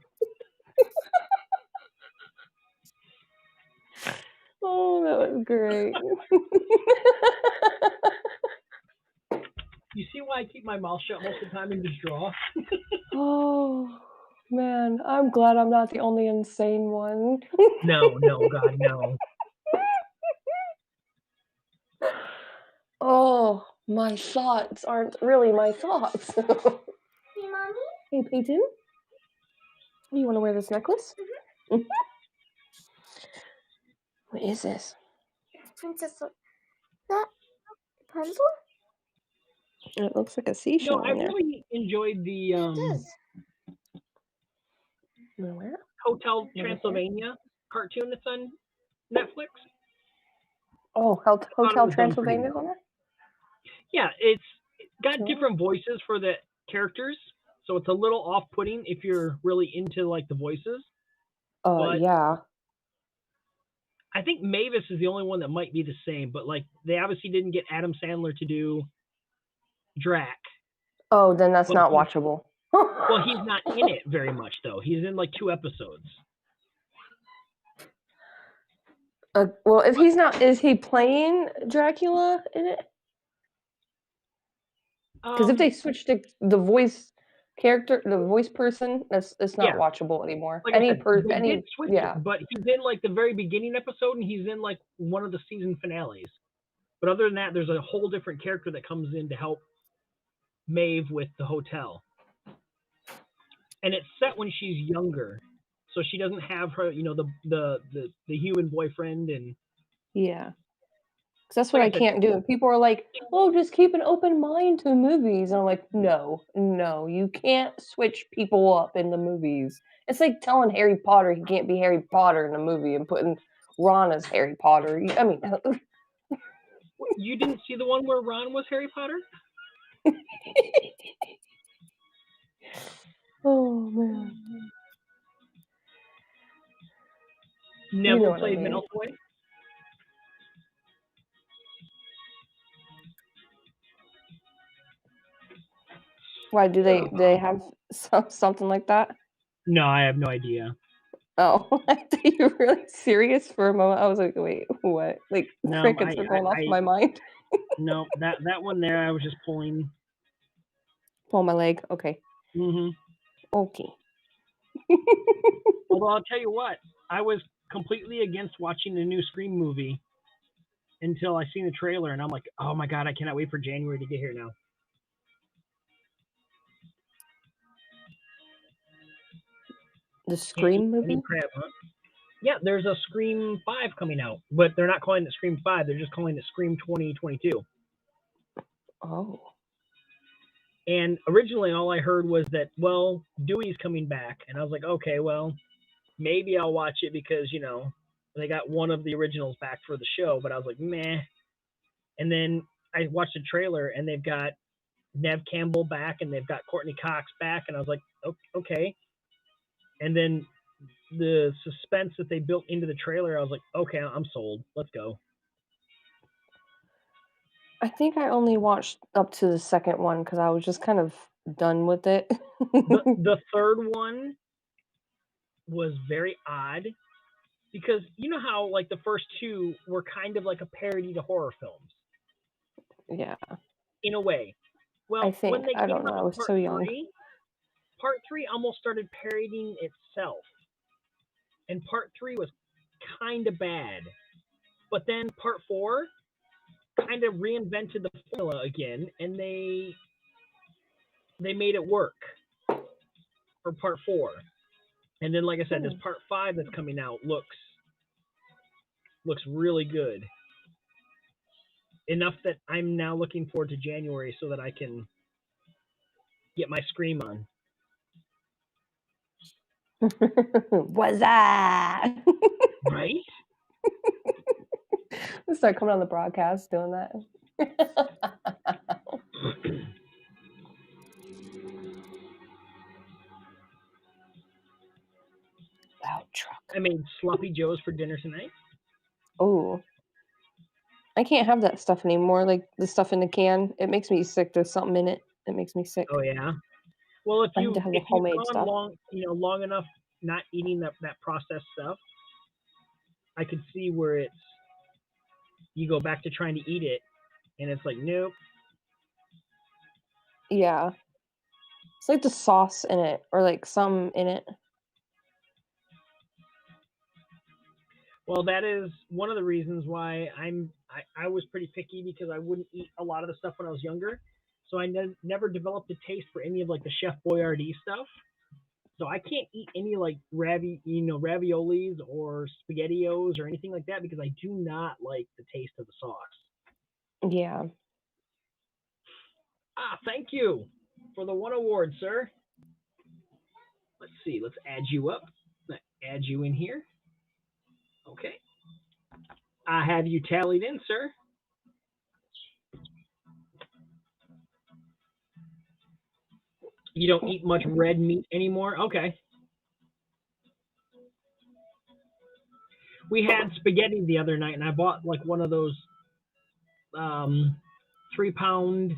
Oh, that was great. You see why I keep my mouth shut most of the time and just draw? Oh, man. I'm glad I'm not the only insane one. No, God, no. Oh, my thoughts aren't really my thoughts. Hey, Mommy? Hey, Peyton? You want to wear this necklace? Mm-hmm. What is this? Princess. That pencil? It looks like a seashell. No, I really enjoyed the It is. Hotel Transylvania cartoon that's on Netflix. Oh, Hotel Transylvania on there? Yeah, it's got different voices for the characters, so it's a little off-putting if you're really into like the voices. Yeah. I think Mavis is the only one that might be the same, but like they obviously didn't get Adam Sandler to do Drac. Oh, then that's not watchable. Well, he's not in it very much though. He's in like 2 episodes. Well, if he's not, is he playing Dracula in it? Because if they switched the voice character, the voice person, it's not Yeah. watchable anymore. Like I said, they Any did switch yeah. it, but he's in like the very beginning episode, and he's in like one of the season finales. But other than that, there's a whole different character that comes in to help Maeve with the hotel, and it's set when she's younger, so she doesn't have her, the human boyfriend, and Yeah. 'Cause that's what like I I said, can't do. And people are like, "Oh, just keep an open mind to movies." And I'm like, "No, no, you can't switch people up in the movies." It's like telling Harry Potter he can't be Harry Potter in a movie and putting Ron as Harry Potter. I mean, you didn't see the one where Ron was Harry Potter? oh man, you know Neville what I played mean. Malfoy. Why do they have something like that? No, I have no idea. Oh, I thought you were really serious for a moment. I was like, "Wait, what?" Like No, crickets were going off my mind. no, that one there, I was just pulling. Pull my leg. Okay. Hmm Okay. Although I'll tell you what, I was completely against watching the new Scream movie until I seen the trailer, and I'm like, oh my god, I cannot wait for January to get here now. The Scream Andy movie? Crab, huh? Yeah, there's a Scream 5 coming out, but they're not calling it Scream 5. They're just calling it Scream 2022. Oh. And originally, all I heard was that, well, Dewey's coming back, and I was like, okay, well, maybe I'll watch it because they got one of the originals back for the show. But I was like, meh. And then I watched the trailer, and they've got Nev Campbell back, and they've got Courtney Cox back, and I was like, okay. And then the suspense that they built into the trailer, I was like, okay, I'm sold. Let's go. I think I only watched up to the second one because I was just kind of done with it. The third one was very odd because you know how like the first two were kind of like a parody to horror films Yeah, in a way. Well, I when think. they I came don't know. out I with was so young. part three almost started parodying itself, and part three was kind of bad. But then part four kind of reinvented the formula again, and they made it work for part four. And then, like I said, this part five that's coming out looks really good. Enough that I'm now looking forward to January so that I can get my Scream on. Was that? Right? Let's start coming on the broadcast doing that. Loud truck. I made sloppy joes for dinner tonight. Oh. I can't have that stuff anymore. Like the stuff in the can, it makes me sick. There's something in it that makes me sick. Oh yeah. Well, if I need to you've have the homemade gone stuff. long enough not eating that processed stuff, I could see where you go back to trying to eat it, and it's like nope. Yeah. It's like the sauce in it, or like some in it. Well, that is one of the reasons why I was pretty picky because I wouldn't eat a lot of the stuff when I was younger. So I never developed a taste for any of like the Chef Boyardee stuff. So I can't eat any like raviolis or SpaghettiOs or anything like that because I do not like the taste of the sauce. Yeah. Thank you for the one award, sir. Let's see. Let's add you up. Let's add you in here. Okay. I have you tallied in, sir. You don't eat much red meat anymore? Okay. We had spaghetti the other night, and I bought like one of those 3-pound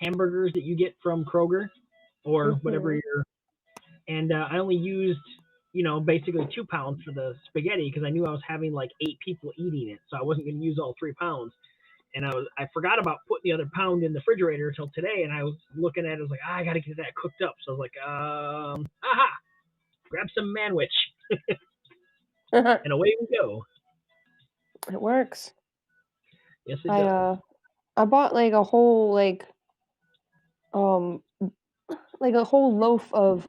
hamburgers that you get from Kroger or whatever and I only used basically 2 pounds for the spaghetti because I knew I was having like 8 people eating it, so I wasn't going to use all 3 pounds. And I forgot about putting the other pound in the refrigerator until today, and I was looking at it, I was like, I gotta get that cooked up. So I was like, aha, grab some manwich, and away we go. It works. Yes, it does. I bought like a whole like a whole loaf of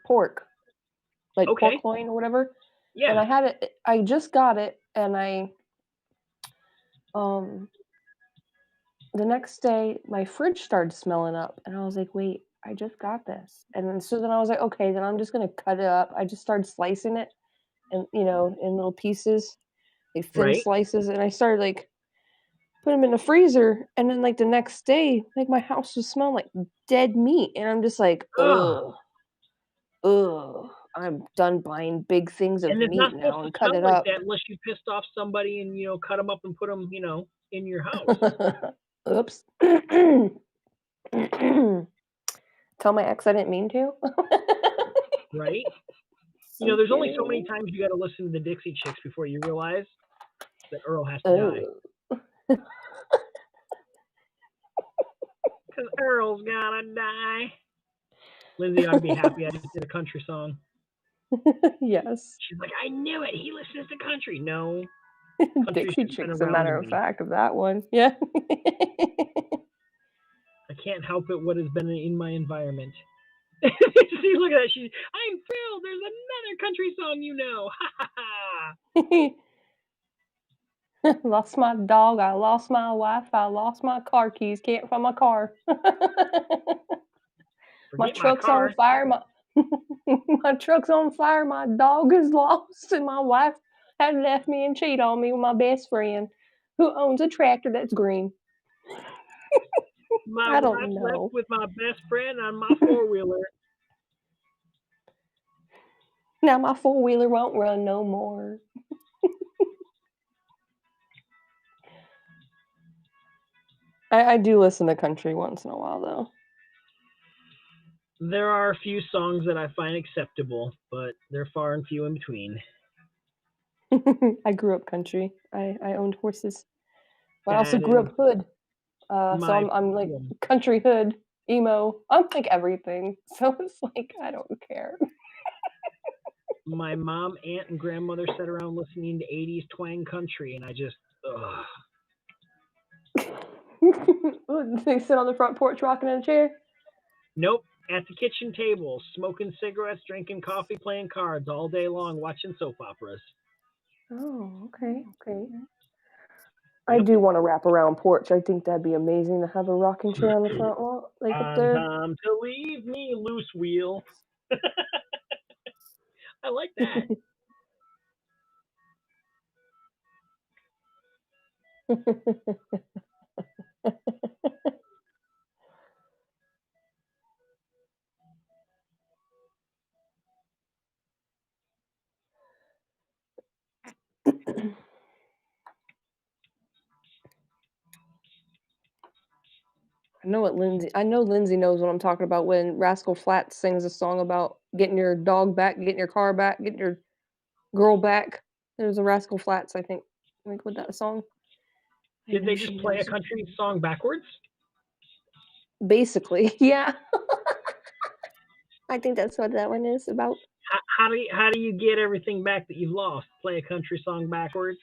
pork, like Okay. pork loin or whatever. And Yeah. I had it. I just got it, and I the next day my fridge started smelling up, and I was like, wait, I just got this. And then I was like, okay, then I'm just gonna cut it up. I just started slicing it, and in little pieces, like thin Right. slices, and I started like put them in the freezer, and then like the next day, like my house was smelling like dead meat, and I'm just like, Ugh. ugh, I'm done buying big things of And it's meat not now supposed to and cut smell it like up. that unless you pissed off somebody and cut them up and put them in your house. Oops. Tell my ex I didn't mean to. Right. I'm There's only so many kidding. times you got to listen to the Dixie Chicks before you realize that Earl has to die. Oh. Because Earl's gotta die. Lindsay ought to be happy I just did a country song. Yes. She's like, I knew it. He listens to country. No. Dixie Country's been Chicks, a around matter of me. fact, of that one. Yeah. I can't help it what has been in my environment. See, look at that. I'm thrilled. There's another country song you know. Ha ha ha. Lost my dog, I lost my wife, I lost my car keys, can't find my car. My Forget my truck's on car. fire, my truck's on fire, my dog is lost, and my wife had left me and cheated on me with my best friend, who owns a tractor that's green. My I don't wife know. left with my best friend on my four-wheeler. Now my four-wheeler won't run no more. I do listen to country once in a while, though. There are a few songs that I find acceptable, but they're far and few in between. I grew up country. I owned horses, but I That also grew is up hood. So my I'm like problem. country hood, emo. I'm like everything. So it's like I don't care. My mom, aunt, and grandmother sat around listening to 80s twang country, and I just, ugh. They sit on the front porch rocking in a chair. Nope. At the kitchen table, smoking cigarettes, drinking coffee, playing cards all day long, watching soap operas. Oh, okay. I Yep. do want a wraparound porch. I think that'd be amazing to have a rocking chair on the front lawn, like up there. Time to leave me, loose wheel. I like that. I know Lindsay knows what I'm talking about when Rascal Flatts sings a song about getting your dog back, getting your car back, getting your girl back. There's a Rascal Flatts, I think with that song. Did they just play a country song backwards? Basically, yeah. I think that's what that one is about. How do you get everything back that you've lost? Play a country song backwards?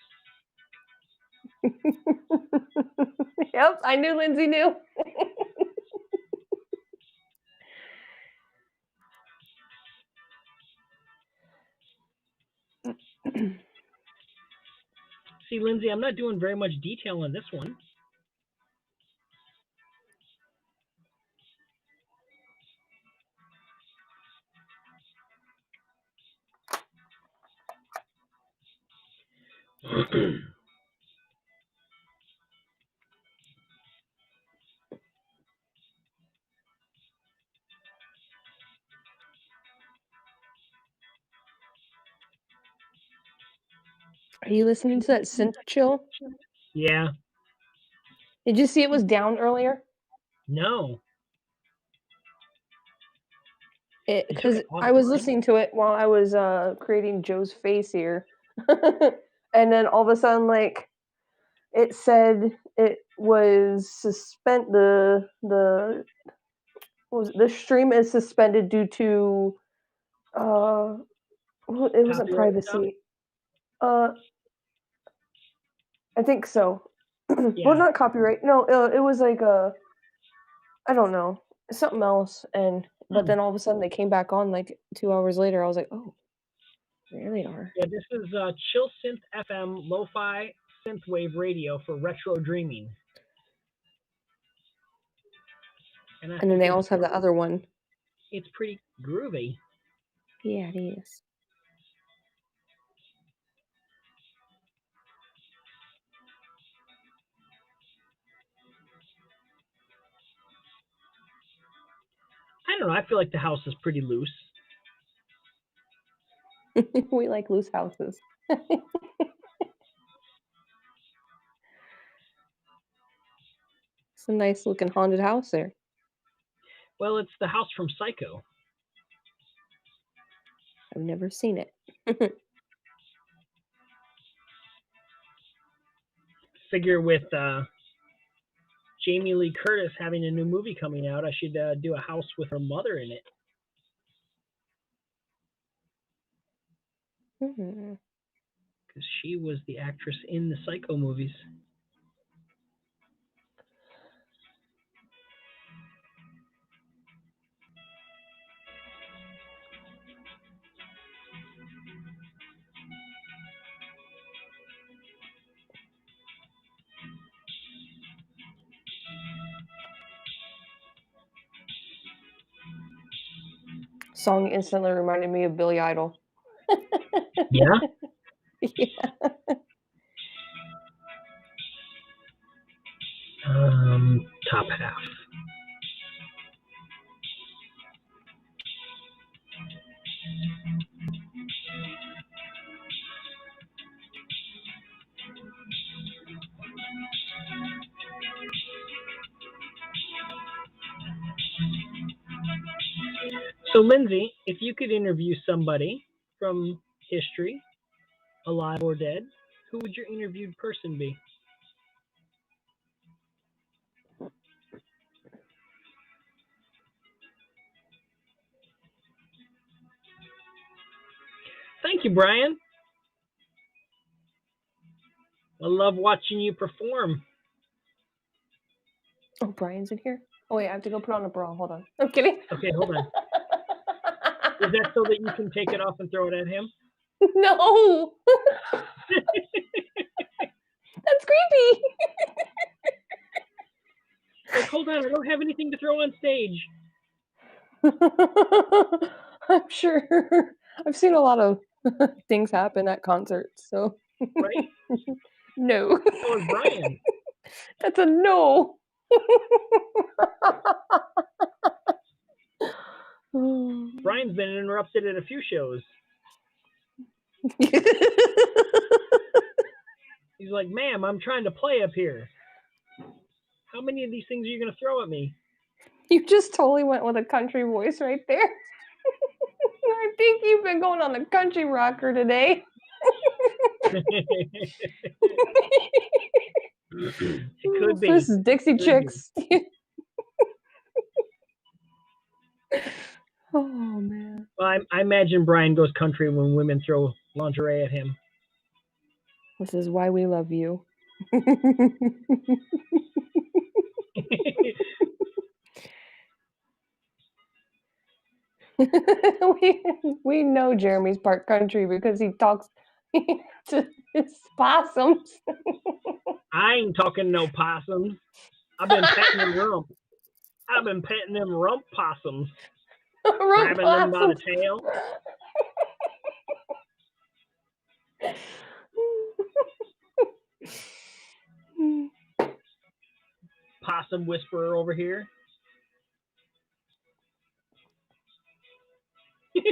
Yep, I knew Lindsay knew. See, Lindsay, I'm not doing very much detail on this one. Are you listening to that synth chill? Yeah. Did you see it was down earlier? No. Because I was listening to it while I was creating Joe's face here, and then all of a sudden, like, it said it was the stream is suspended due to it wasn't Copyright stuff? privacy. I think so. Yeah. Well, not copyright. No, it was like I don't know, something else. But then all of a sudden they came back on like 2 hours later. I was like, oh, there they are. Yeah, this is Chill Synth FM Lo-Fi Synthwave Radio for retro dreaming. And then they also have the other one. It's pretty groovy. Yeah, it is. I don't know. I feel like the house is pretty loose. We like loose houses. It's a nice looking haunted house there. Well, it's the house from Psycho. I've never seen it. Figure with Jamie Lee Curtis having a new movie coming out, I should do a house with her mother in it. Because she was the actress in the Psycho movies. Song instantly reminded me of Billy Idol. Yeah? Yeah. Top half. So, Lindsay, if you could interview somebody from history, alive or dead, who would your interviewed person be? Thank you, Brian. I love watching you perform. Oh, Brian's in here? Oh, wait, I have to go put on a bra. Hold on. I'm kidding. Okay, hold on. Is that so that you can take it off and throw it at him? No! That's creepy! Like, hold on, I don't have anything to throw on stage. I'm sure. I've seen a lot of things happen at concerts, so. Right? No. So is Brian. That's a no. Brian's been interrupted at a few shows. He's like, ma'am, I'm trying to play up here. How many of these things are you going to throw at me? You just totally went with a country voice right there. I think you've been going on the country rocker today. It could be. This is Dixie Chicks. Oh, man. Well, I imagine Brian goes country when women throw lingerie at him. This is why we love you. we know Jeremy's part country because he talks to his possums. I ain't talking no possums. I've been petting them rump. I've been petting them rump possums. Grabbing them by the tail. Possum whisperer over here. I'm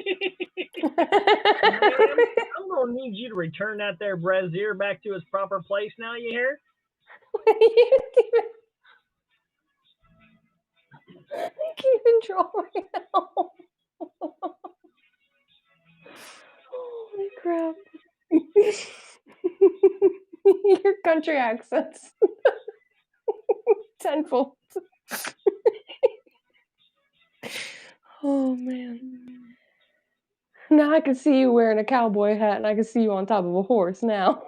gonna need you to return that there brazier back to its proper place now, you hear? I can't control right now. Holy crap. Your country accents. Tenfold. Oh man. Now I can see you wearing a cowboy hat and I can see you on top of a horse now.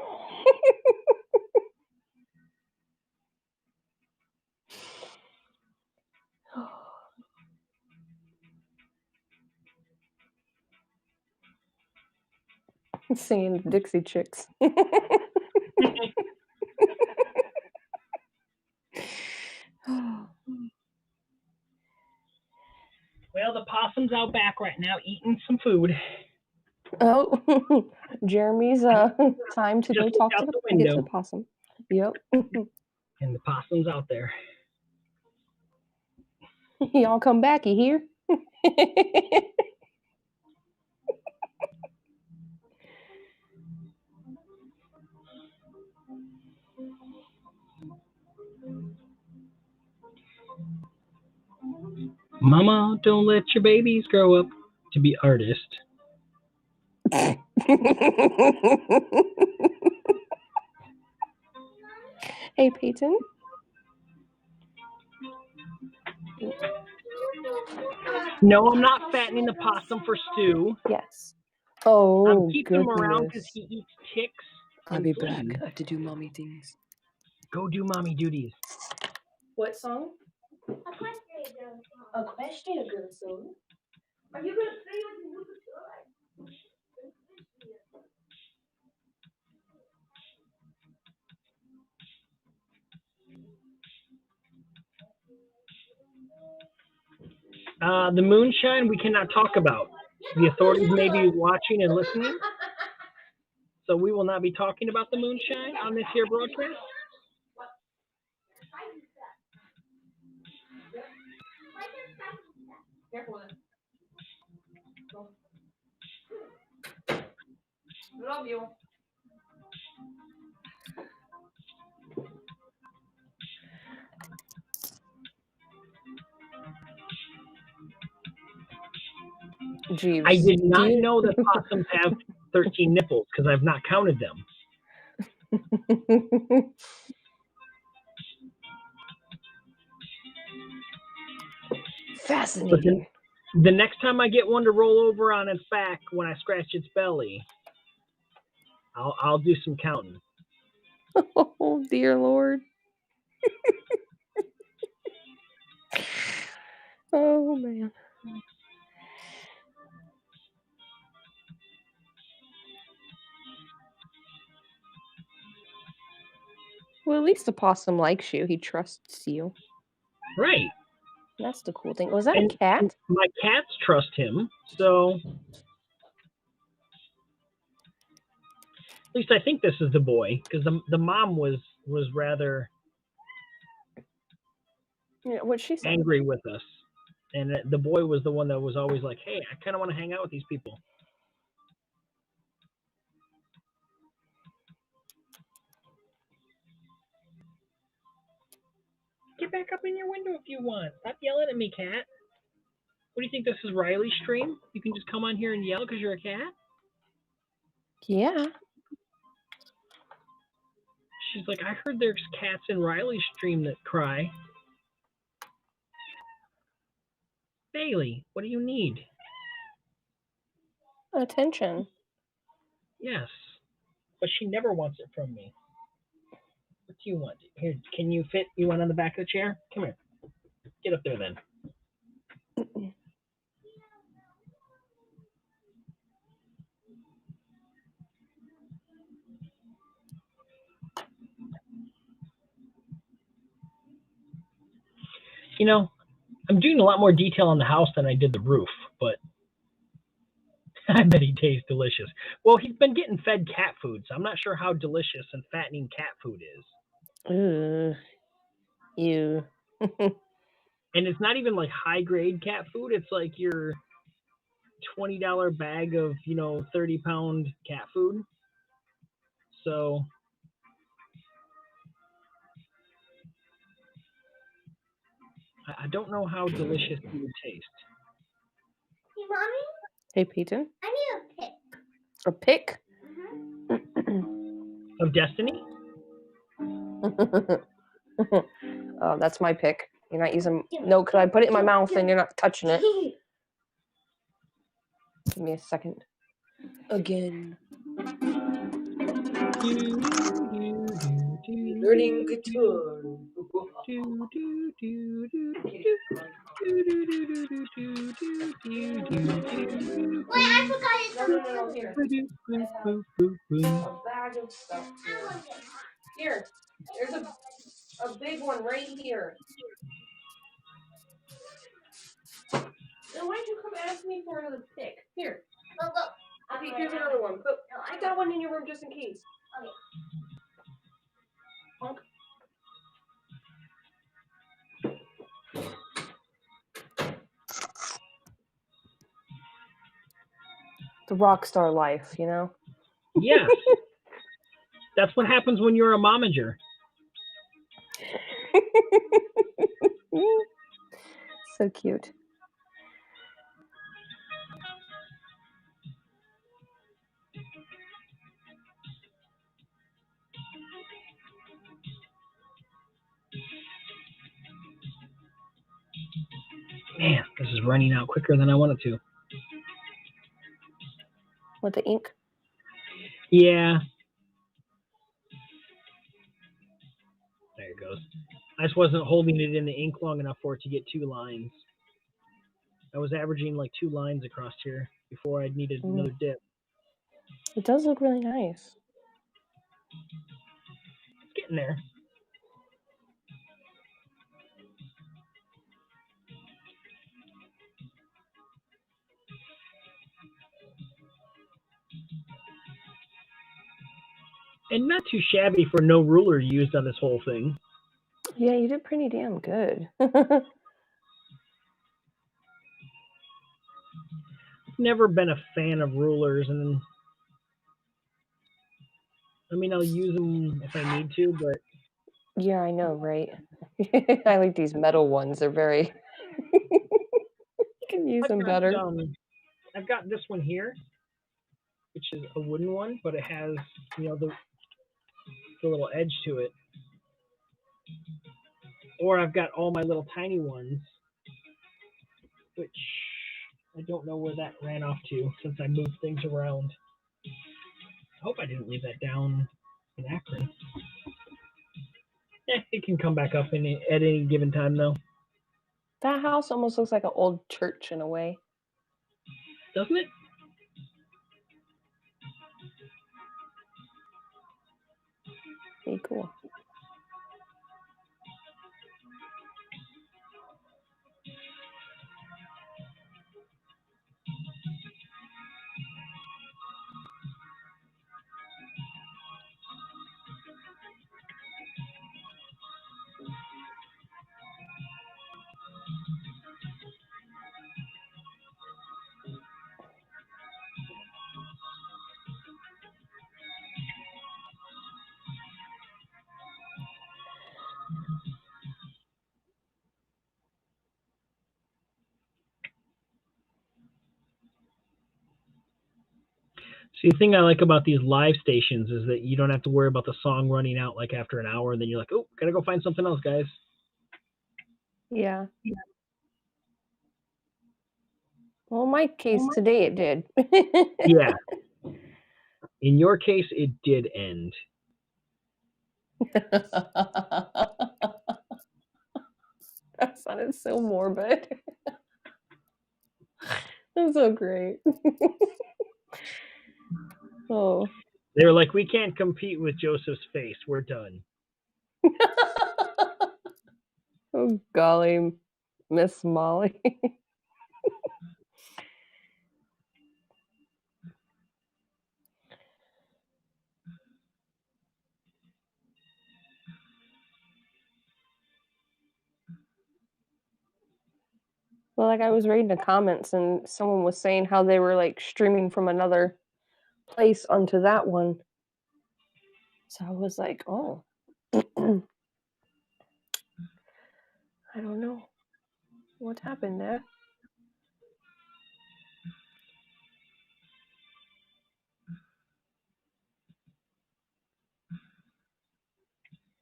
Singing the Dixie Chicks. Well, the possum's out back right now eating some food. Oh, Jeremy's time to go Just talk out to the get to window. the possum. Yep. And the possum's out there. Y'all come back, you hear? Mama, don't let your babies grow up to be artists. Hey, Peyton. No, I'm not fattening the possum for stew. Yes. Oh, I'm keeping him around because goodness. he eats ticks. I'll and be fleas. back to do mommy things. Go do mommy duties. What song? Equestrian Equestrian Girl song. Are you gonna play with the ukulele? The moonshine we cannot talk about. The authorities may be watching and listening, so we will not be talking about the moonshine on this here broadcast. Love you. Jeeves. I did do not you- know that possums have 13 nipples because I've not counted them. Fascinating. The next time I get one to roll over on its back when I scratch its belly, I'll do some counting. Oh, dear Lord. Oh, man. Well, at least the possum likes you. He trusts you. Right. That's the cool thing. Was that And- a cat? My cats trust him, so at least I think this is the boy because the mom was rather Yeah, what'd she say? angry with us, and the boy was the one that was always like, "Hey, I kind of want to hang out with these people." Get back up in your window if you want. Stop yelling at me, cat. What do you think this is, Riley's stream? You can just come on here and yell because you're a cat? Yeah. She's like, I heard there's cats in Riley's stream that cry. Bailey, what do you need? Attention. Yes. But she never wants it from me. What do you want? Here, can you fit? You want on the back of the chair? Come here. Get up there then. You know, I'm doing a lot more detail on the house than I did the roof, but I bet he tastes delicious. Well, he's been getting fed cat food, so I'm not sure how delicious and fattening cat food is. Ugh. You. And it's not even like high grade cat food. It's like your $20 bag of, 30-pound cat food. So I don't know how delicious it would taste. Hey, mommy, Hey, Peyton. I need a pick. A pick? Mm-hmm. Of Destiny? Oh, that's my pick. You're not using. No, could I put it in my mouth and you're not touching it? Give me a second. Again. Learning guitar. Wait, I forgot it's No, here. A bag of stuff here. Here. There's a big one right here. Then why'd you come ask me for another pick? Here. Go, go. Okay, here's another one. Put that one in your room just in case. Okay. Punk. The rock star life, you know? Yes. That's what happens when you're a momager. So cute. Man, this is running out quicker than I want it to. With the ink? Yeah. There it goes. I just wasn't holding it in the ink long enough for it to get 2 lines. I was averaging like 2 lines across here before I needed another dip. It does look really nice. It's getting there. And not too shabby for no ruler used on this whole thing. Yeah, you did pretty damn good. Never been a fan of rulers, and I mean, I'll use them if I need to, but Yeah, I know, right? I like these metal ones. They're very. You can use them better. I've got this one here, which is a wooden one, but it has, you know, the little edge to it. Or I've got all my little tiny ones, which I don't know where that ran off to since I moved things around. I hope I didn't leave that down in Akron. It can come back up at any given time, though. That house almost looks like an old church in a way. Doesn't it? Pretty cool. See, the thing I like about these live stations is that you don't have to worry about the song running out like after an hour, and then you're like, oh, gotta go find something else, guys. Yeah. Well, in my case today it did. Yeah. In your case, it did end. That sounded so morbid. That's so great. Oh. They were like, we can't compete with Joseph's face. We're done. Oh golly, Miss Molly. Well, like I was reading the comments and someone was saying how they were like streaming from another place onto that one. So I was like, oh. I don't know what happened there.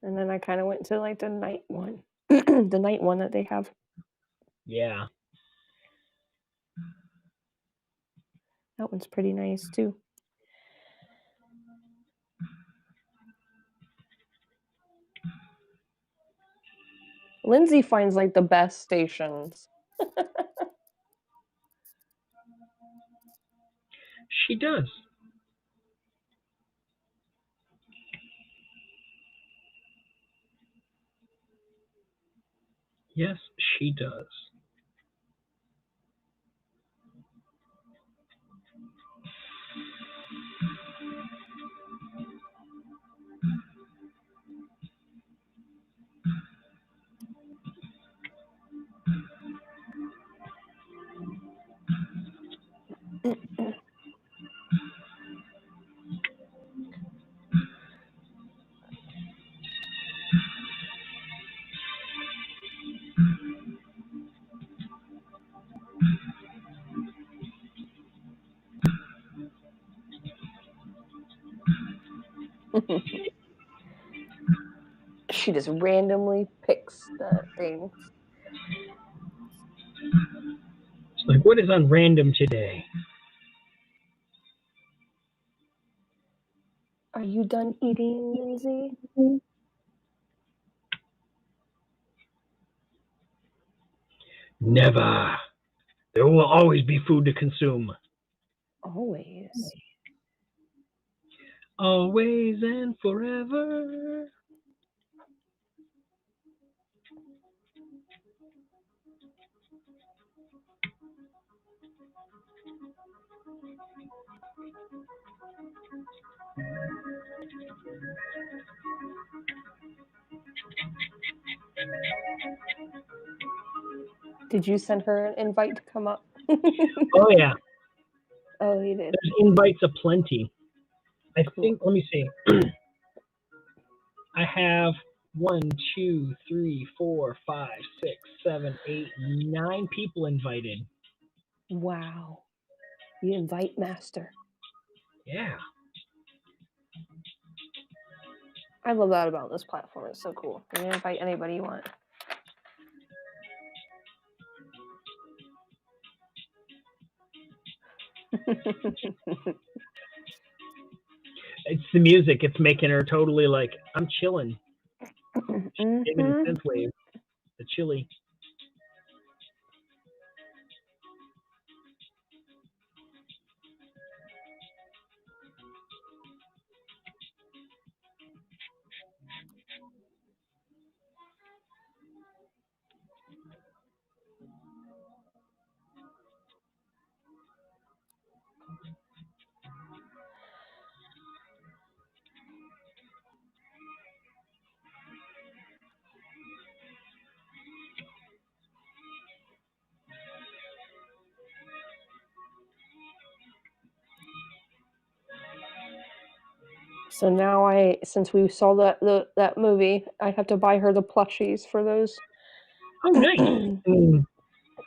And then I kind of went to like the night one, the night one that they have. Yeah. That one's pretty nice too. Lindsay finds like the best stations. She does. Yes, she does. She just randomly picks the things. It's like, what is on random today? Are you done eating, Lindsay? Never. There will always be food to consume. Always. Always and forever. Did you send her an invite to come up? Oh, yeah. Oh, you did. There's invites aplenty. I Cool. think, let me see. I have 1, 2, 3, 4, 5, 6, 7, 8, 9 people invited. Wow. You invite master. Yeah. I love that about this platform. It's so cool. You can invite anybody you want. It's the music. It's making her totally like, I'm chilling. Maybe the Mhm. synth wave. The chili. So now since we saw that movie, I have to buy her the plushies for those. Oh, nice. I mean,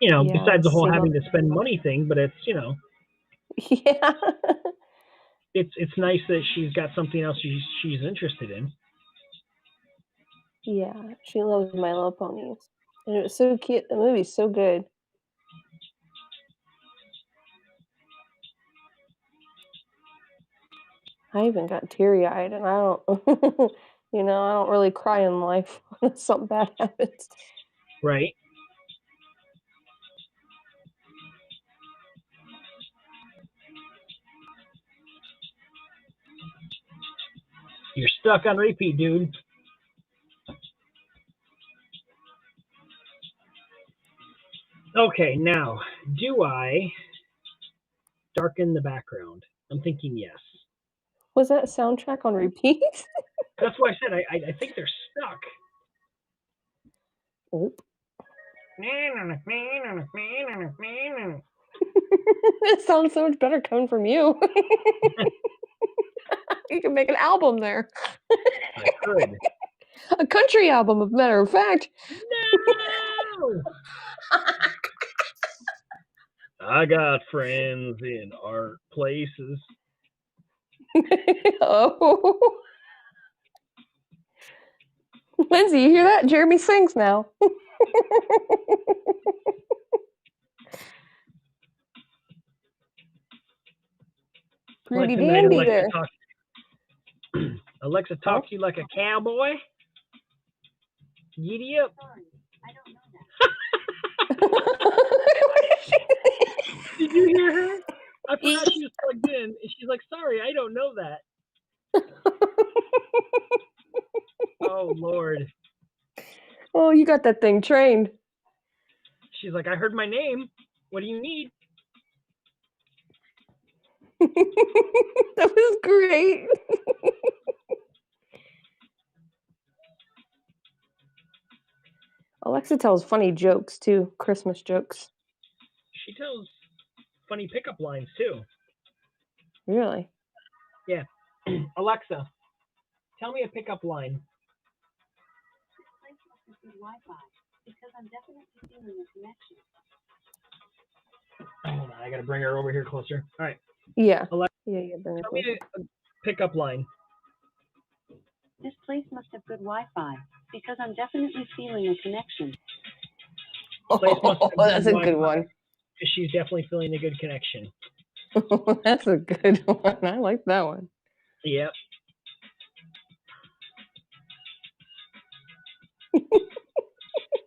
Yeah, besides the whole save having up. to spend money thing, but it's, Yeah. it's nice that she's got something else she's interested in. Yeah, she loves My Little Ponies. And it was so cute. The movie's so good. I even got teary-eyed, and I don't, I don't really cry in life when something bad happens. Right. You're stuck on repeat, dude. Okay, now, do I darken the background? I'm thinking yes. Was that soundtrack on repeat? That's why I said I think they're stuck. Oh. It sounds so much better coming from you. You can make an album there. I could. A country album, as a matter of fact. No! I got friends in art places. Oh. Lindsay, you hear that? Jeremy sings now. Rudy Like tonight, Dandy Alexa there. talks. Alexa talks to you like a cowboy. Giddy up. Did you hear her? I forgot she was plugged in, and she's like, "Sorry, I don't know that." Oh Lord. Oh, you got that thing trained. She's like, "I heard my name. What do you need?" That was great. Alexa tells funny jokes too, Christmas jokes. She tells funny pickup lines too. Really? Yeah. Alexa, tell me a pickup line. Wi-Fi because I'm definitely feeling a connection. Hold on, I gotta bring her over here closer. All right. Yeah. Alexa, Yeah, bring it tell close. me a pickup line. This place must have good Wi-Fi because I'm definitely feeling a connection. Place must have Oh, that's a Wi-Fi. good one. She's definitely feeling a good connection. That's a good one. I like that one. Yep.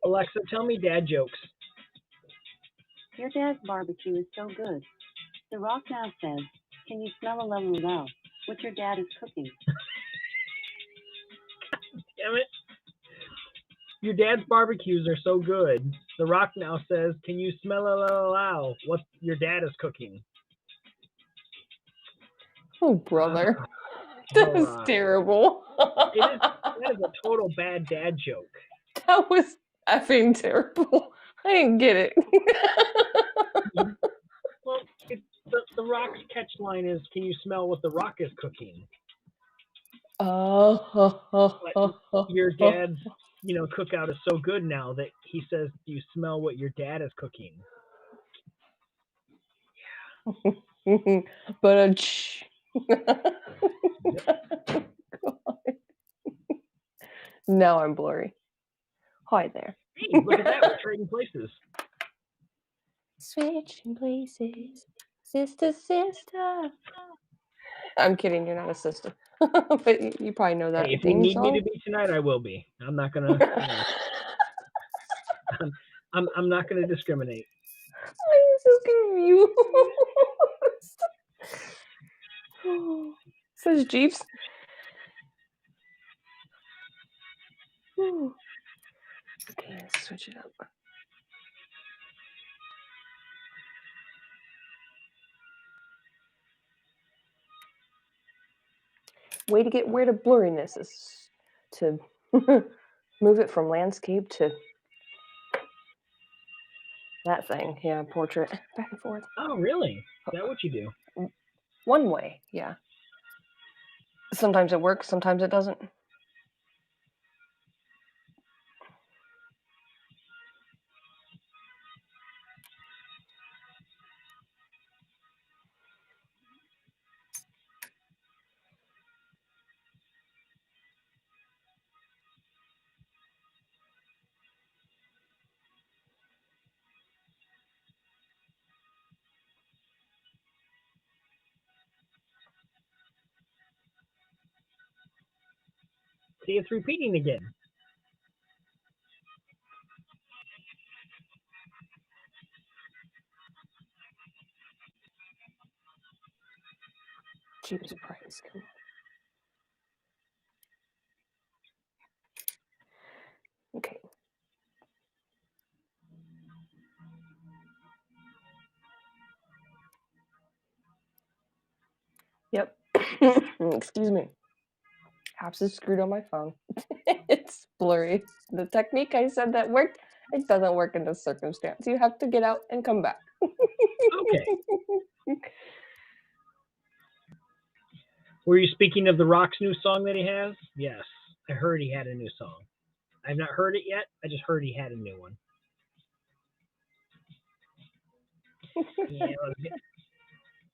Alexa, tell me dad jokes. Your dad's barbecue is so good. The Rock now says, "Can you smell a LOL? What your dad is cooking?" Damn it. Your dad's barbecues are so good. The Rock now says, "Can you smell what your dad is cooking?" Oh, brother. That was Alright. terrible. That is a total bad dad joke. That was effing terrible. I didn't get it. Well, the Rock's catch line is, "Can you smell what the Rock is cooking?" Your dad's, cookout is so good now that he says, "Do you smell what your dad is cooking?" But now I'm blurry. Hi there. Hey, look at that. We're trading places. Switching places, sister, sister. I'm kidding. You're not a sister, but you probably know that Hey, if you theme need song. me to be tonight, I will be. I'm not gonna. I'm not gonna discriminate. I'm so confused. Says Jeeves. Okay, let's switch it up. Way to get rid of blurriness is to move it from landscape to that thing. Yeah, portrait. Back and forth. Oh, really? Is that what you do? One way, yeah. Sometimes it works, sometimes it doesn't. See, it's repeating again. Jeeves price. Okay. Yep. Excuse me. Apps is screwed on my phone. It's blurry. The technique I said that worked, it doesn't work in this circumstance. You have to get out and come back. Okay. Were you speaking of the Rock's new song that he has? Yes, I heard he had a new song. I've not heard it yet. I just heard he had a new one. Yeah,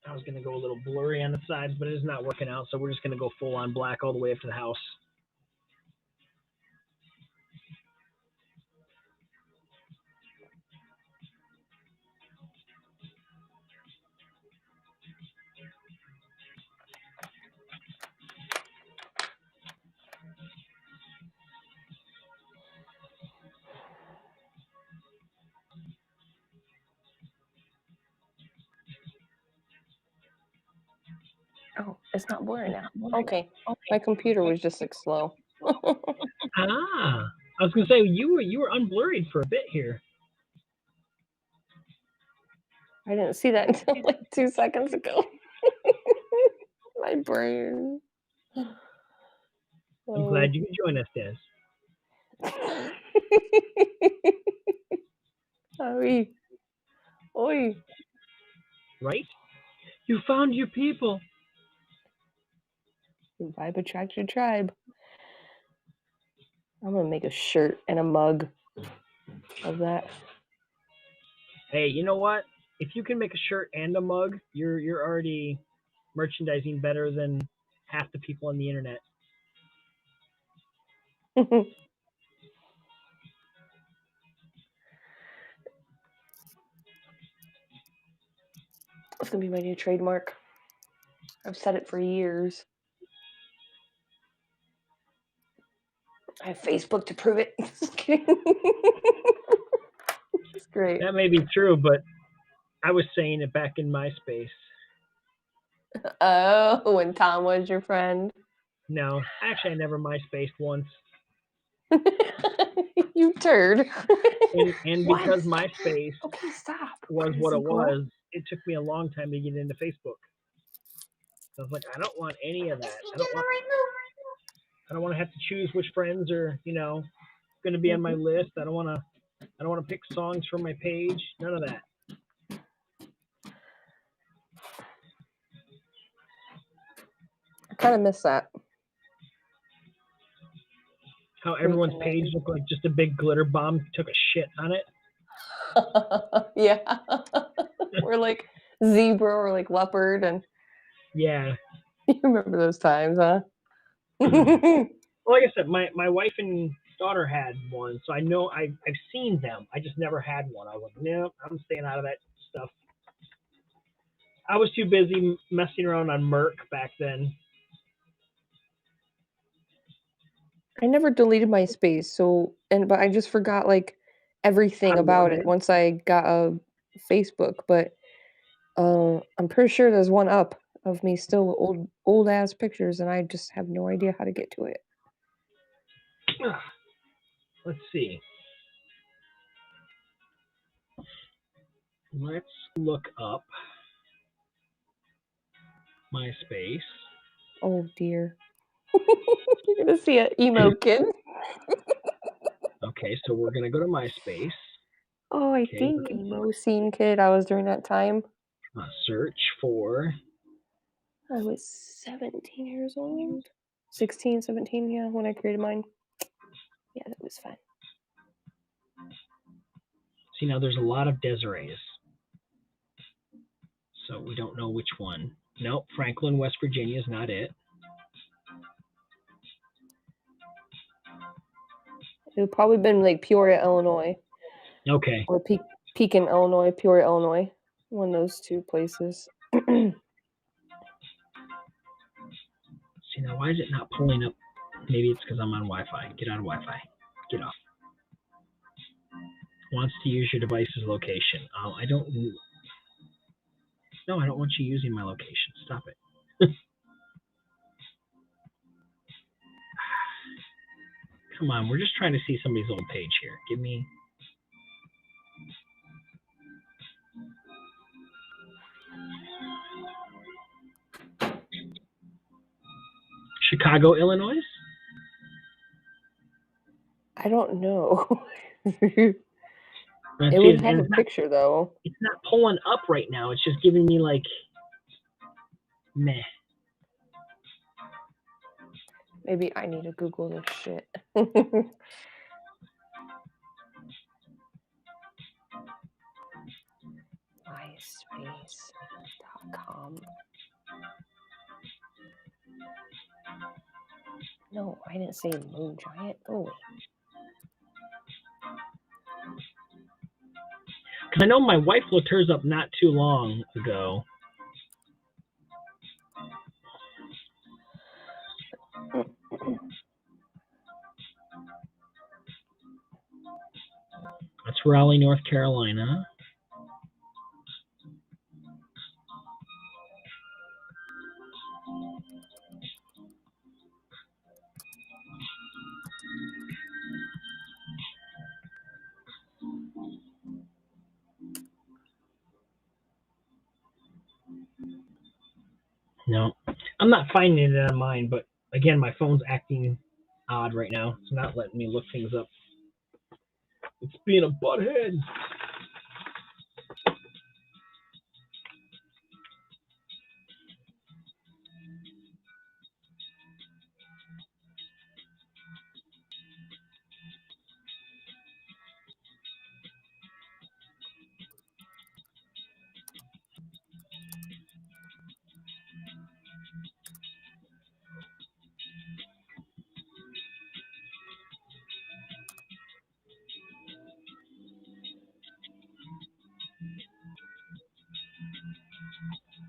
I was gonna go a little blurry on the sides, but it is not working out. So we're just gonna go full on black all the way up to the house. It's not blurry now. Okay. My computer was just like slow. Ah, I was gonna say you were unblurred for a bit here. I didn't see that until like 2 seconds ago. My brain. I'm glad you could join us, Des. Oi. Oi. Right? You found your people. Vibe attracts your tribe. I'm gonna make a shirt and a mug of that. Hey, you know what? If you can make a shirt and a mug, you're already merchandising better than half the people on the internet. It's gonna be my new trademark. I've said it for years. I have Facebook to prove it. Just kidding. It's great. That may be true, but I was saying it back in MySpace. Oh, when Tom was your friend. No, actually, I never MySpaced once. You turd. And What? because MySpace Okay, stop. was what Crazy it girl. was, it took me a long time to get into Facebook. So I was like, I don't want any of that. I don't want to have to choose which friends are, going to be on my list. I don't want to pick songs from my page. None of that. I kind of miss that. How everyone's page looked like just a big glitter bomb took a shit on it. Yeah. Or like zebra or like leopard. And Yeah. you remember those times, huh? Well, like I said, my wife and daughter had one, so I know I've seen them. I just never had one. I was like, no, I'm staying out of that stuff. I was too busy messing around on Merc back then. I never deleted MySpace, but I just forgot like everything How to about log it in? once I got a Facebook. But I'm pretty sure there's one up of me still with old ass pictures, and I just have no idea how to get to it. Let's see. Let's look up MySpace. Oh dear. You're gonna see an emo kid. Okay, so we're gonna go to MySpace. Oh, I Okay, think emo scene kid. I was during that time. Search for. I was 17 years old. 16, 17, yeah, when I created mine. Yeah, that was fun. See, now there's a lot of Desirees. So we don't know which one. Nope, Franklin, West Virginia is not it. It would probably been like Peoria, Illinois. Okay. Or Pekin, Illinois, Peoria, Illinois. One of those two places. See, now why is it not pulling up? Maybe it's because I'm on Wi-Fi. Get out of Wi-Fi. Get off. Wants to use your device's location. I don't. No, I don't want you using my location. Stop it. Come on, we're just trying to see somebody's old page here. Give me. Chicago, Illinois? I don't know. It It would have a picture though. It's not pulling up right now. It's just giving me like meh. Maybe I need to Google this shit. MySpace.com. No, I didn't say Moon Giant. Oh wait. Because I know my wife looked hers up not too long ago. That's Raleigh, North Carolina. I'm not finding it on mine, but again, my phone's acting odd right now. It's not letting me look things up. It's being a butthead.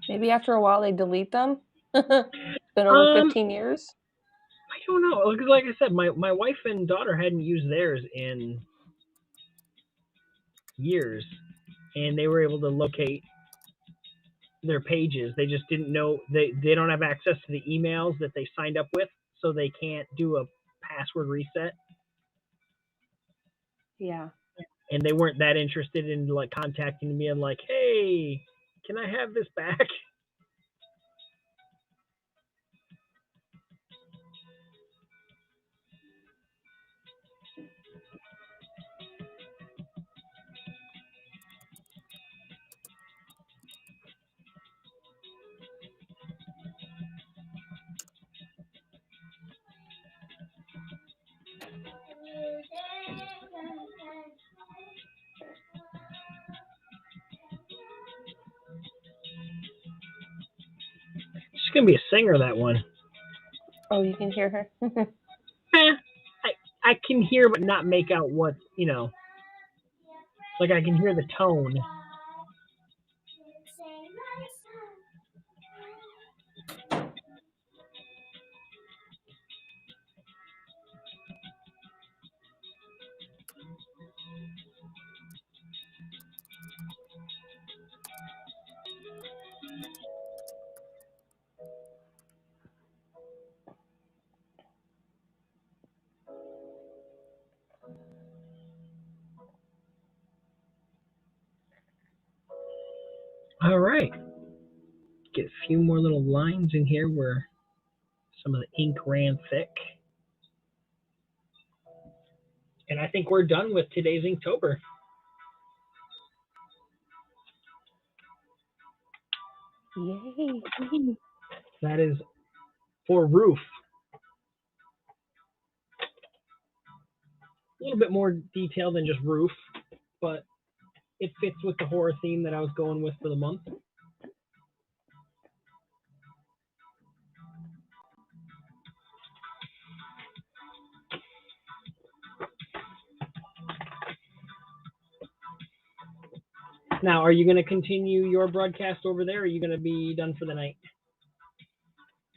Maybe after a while they delete them. It's been over 15 years. I don't know. Like I said, my wife and daughter hadn't used theirs in years, and they were able to locate their pages. They just didn't know they don't have access to the emails that they signed up with, so they can't do a password reset. Yeah. And they weren't that interested in like contacting me and like, hey, can I have this back? She's gonna be a singer, that one. Oh, you can hear her. I can hear but not make out what, like I can hear the tone. All right. Get a few more little lines in here where some of the ink ran thick. And I think we're done with today's Inktober. Yay. That is for Roof. A little bit more detail than just Roof, but it fits with the horror theme that I was going with for the month. Now, are you going to continue your broadcast over there, or are you going to be done for the night?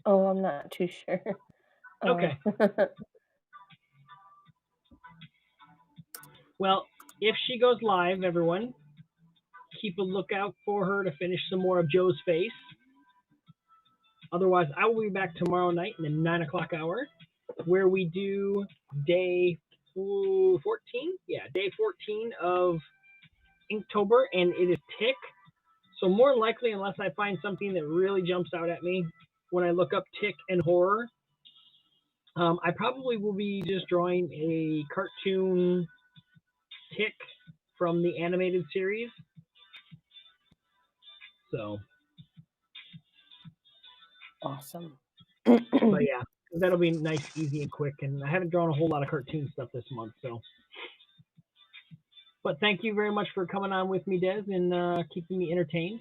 Oh, I'm not too sure. Okay. Well, if she goes live, everyone, keep a lookout for her to finish some more of Joe's Face. Otherwise, I will be back tomorrow night in the 9 o'clock hour, where we do day 14. Yeah, day 14 of Inktober, and it is Tick. So more than likely, unless I find something that really jumps out at me when I look up Tick and horror, I probably will be just drawing a cartoon Tick from the animated series. So Awesome. But yeah, that'll be nice, easy, and quick. And I haven't drawn a whole lot of cartoon stuff this month, so. But thank you very much for coming on with me, Des, and keeping me entertained.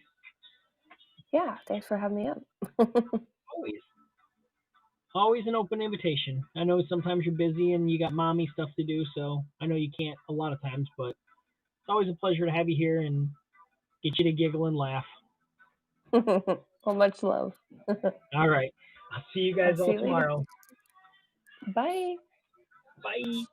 Yeah, thanks for having me up. Always an open invitation. I know sometimes you're busy and you got mommy stuff to do, so I know you can't a lot of times, but it's always a pleasure to have you here and get you to giggle and laugh. Well, much love. All right. I'll see you guys all tomorrow. Bye. Bye.